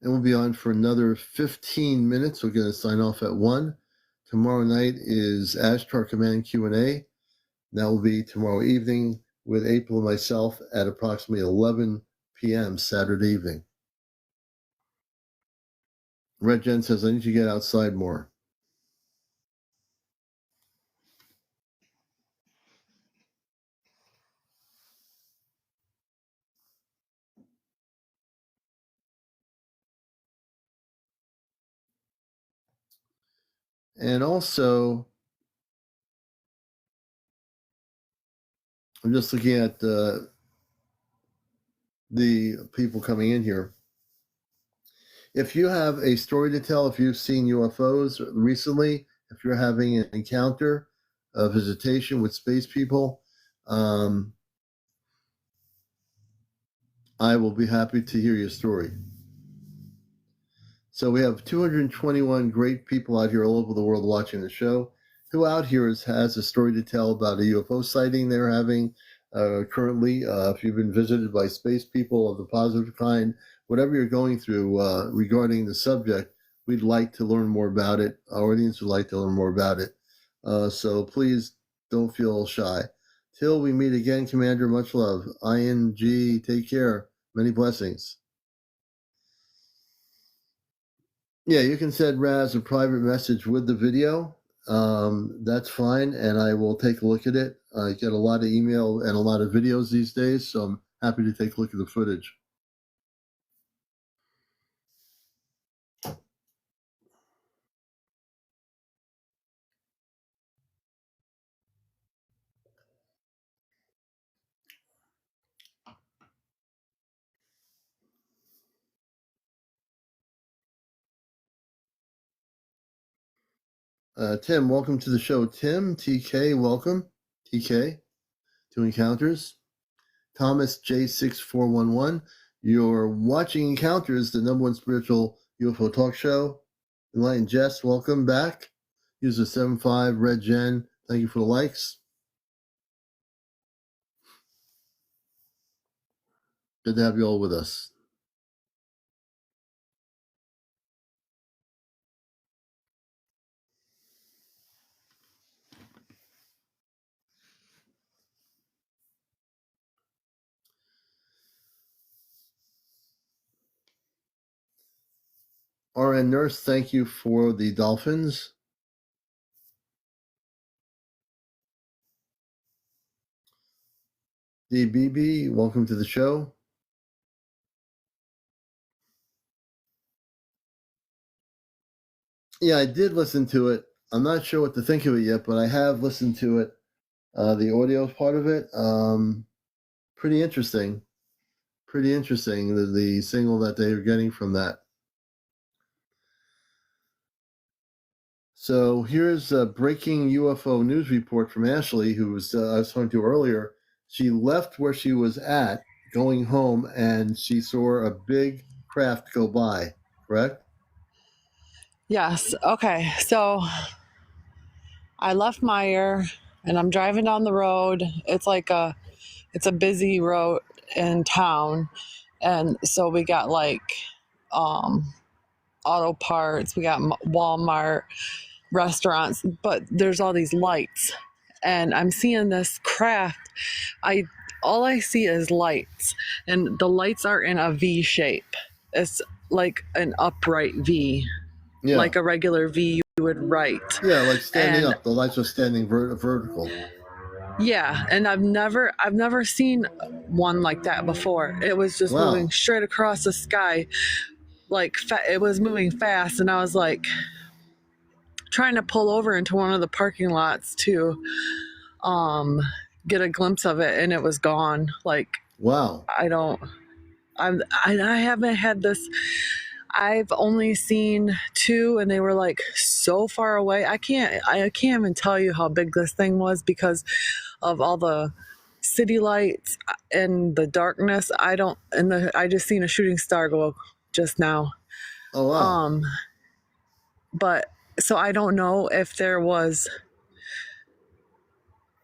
And we'll be on for another 15 minutes. We're going to sign off at 1. Tomorrow night is Ashtar Command Q&A. That will be tomorrow evening with April and myself at approximately 11 p.m. Saturday evening. Red Jen says, I need to get outside more. And also, I'm just looking at the people coming in here. If you have a story to tell, if you've seen UFOs recently, if you're having an encounter, a visitation with space people, I will be happy to hear your story. So we have 221 great people out here all over the world watching the show. Who out here has a story to tell about a UFO sighting they're having currently? If you've been visited by space people of the positive kind, whatever you're going through regarding the subject, we'd like to learn more about it. Our audience would like to learn more about it. So please don't feel shy. Till we meet again, Commander, much love. ING, take care. Many blessings. Yeah, you can send Raz a private message with the video. That's fine, and I will take a look at it. I get a lot of email and a lot of videos these days, so I'm happy to take a look at the footage. Tim, welcome to the show. Tim, TK, welcome. TK, to Encounters. Thomas J6411, you're watching Encounters, the #1 spiritual UFO talk show. Enlightened Jess, welcome back. User 75, Red Jen, thank you for the likes. Good to have you all with us. RN Nurse, thank you for the dolphins. DBB, welcome to the show. Yeah, I did listen to it. I'm not sure what to think of it yet, but I have listened to it. The audio part of it, pretty interesting. Pretty interesting, the signal that they are getting from that. So here's a breaking UFO news report from Ashley, who was I was talking to earlier. She left where she was at, going home, and she saw a big craft go by, correct? Yes. Okay. So I left Meyer and I'm driving down the road. It's a busy road in town. And so we got like auto parts, we got Walmart, restaurants, but there's all these lights. And I'm seeing this craft. All I see is lights, and the lights are in a V shape. It's like an upright V, like a regular V you would write. Yeah, like standing up. The lights are standing vertical. Yeah, and I've never seen one like that before. It was just moving straight across the sky, like it was moving fast, and I was like trying to pull over into one of the parking lots to get a glimpse of it, and it was gone. Like, wow. I haven't had this. I've only seen two, and they were like so far away. I can't even tell you how big this thing was because of all the city lights and the darkness. I just seen a shooting star go just now. Oh wow. But so I don't know if there was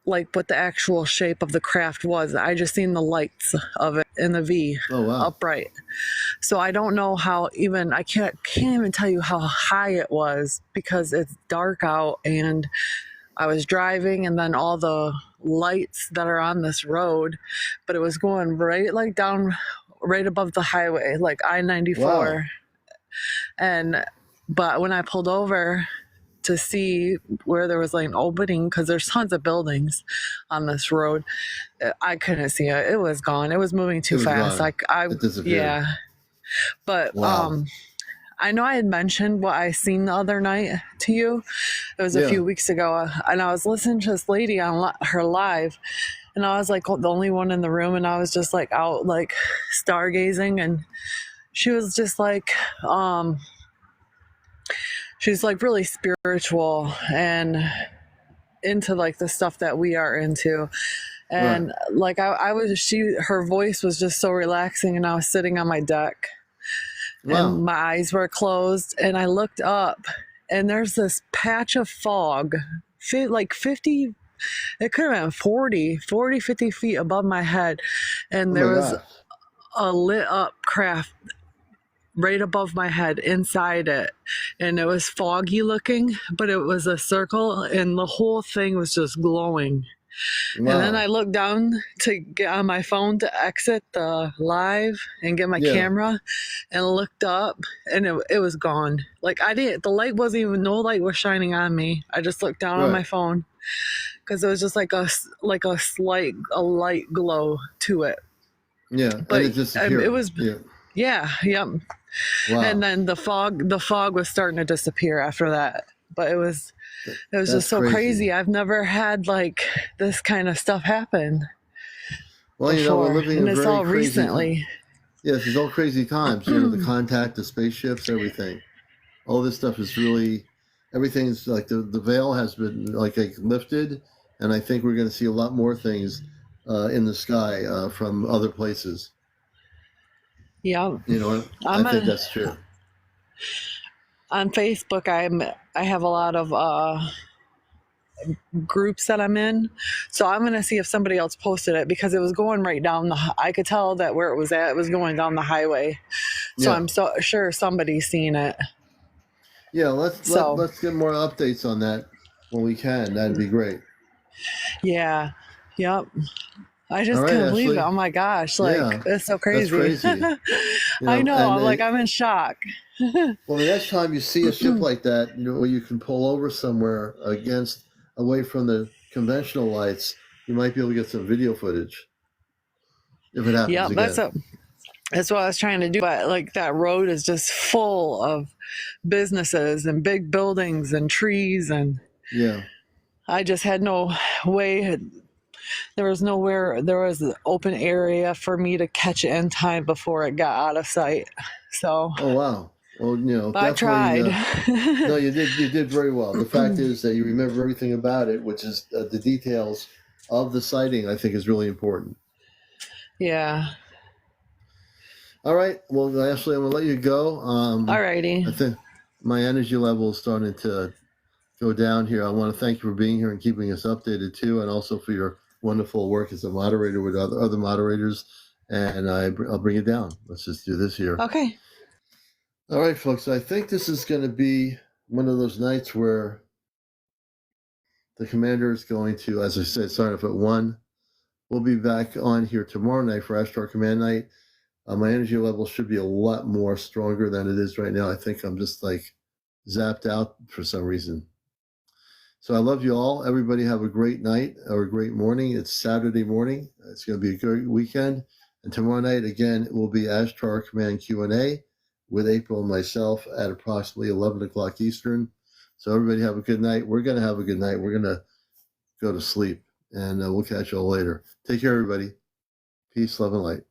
like what the actual shape of the craft was. I just seen the lights of it in the V. Oh wow. Upright. So I don't know how even, I can't even tell you how high it was because it's dark out and I was driving and then all the lights that are on this road, but it was going right like down right above the highway, like I-94. Wow. But when I pulled over to see where there was like an opening, because there's tons of buildings on this road, I couldn't see it. It was gone. It was moving too fast. Gone. It disappeared. Yeah. But I know I had mentioned what I seen the other night to you. It was a few weeks ago, and I was listening to this lady on her live, and I was like the only one in the room, and I was just like out like stargazing, and she was just like she's like really spiritual and into like the stuff that we are into. And like her voice was just so relaxing, and I was sitting on my deck and my eyes were closed, and I looked up and there's this patch of fog, like 50, it could have been 40, 50 feet above my head. And there was a lit up craft right above my head inside it, and it was foggy looking, but it was a circle and the whole thing was just glowing. Wow. And then I looked down to get on my phone to exit the live and get my camera, and looked up, and it was gone. Like the light wasn't even, no light was shining on me. I just looked down on my phone because it was just like a light glow to it. Yeah, but and it disappeared. It was yep. Wow. And then the fog was starting to disappear after that. But it was just so crazy. I've never had like this kind of stuff happen. Well, before. We're living in it's very all crazy recently. Yes, it's all crazy times. The contact, the spaceships, everything. All this stuff is really, everything's like the veil has been like lifted, and I think we're going to see a lot more things in the sky from other places. Yeah. I think that's true. On Facebook, I have a lot of groups that I'm in, so I'm gonna see if somebody else posted it because it was going right down I could tell that where it was at, it was going down the highway. So I'm so sure somebody's seen it. Yeah, let's get more updates on that when we can. That'd be great. Yeah. Yep. I just couldn't believe it. Oh my gosh! Like it's so crazy. That's crazy. I know. I'm in shock. Well, the next time you see a ship like that, where you can pull over somewhere away from the conventional lights, you might be able to get some video footage if it happens again. That's what I was trying to do. But like that road is just full of businesses and big buildings and trees, and yeah, I just had no way. There was nowhere. There was an open area for me to catch it in time before it got out of sight. So. Oh wow. Well, I definitely. tried. No, you did. You did very well. The fact is that you remember everything about it, which is the details of the sighting. I think is really important. Yeah. All right. Well, Ashley, I'm gonna let you go. All righty. I think my energy level is starting to go down here. I want to thank you for being here and keeping us updated too, and also for your wonderful work as a moderator with other moderators. And I'll bring it down. Let's just do this here. Okay. All right, folks. I think this is going to be one of those nights where the commander is going to, as I said, start off at 1. We'll be back on here tomorrow night for Ashtar Command Night. My energy level should be a lot more stronger than it is right now. I think I'm just like zapped out for some reason. So I love you all. Everybody have a great night or a great morning. It's Saturday morning. It's going to be a great weekend. And tomorrow night, again, it will be Ashtar Command Q&A with April and myself at approximately 11 o'clock Eastern. So everybody have a good night. We're going to have a good night. We're going to go to sleep, and we'll catch you all later. Take care, everybody. Peace, love, and light.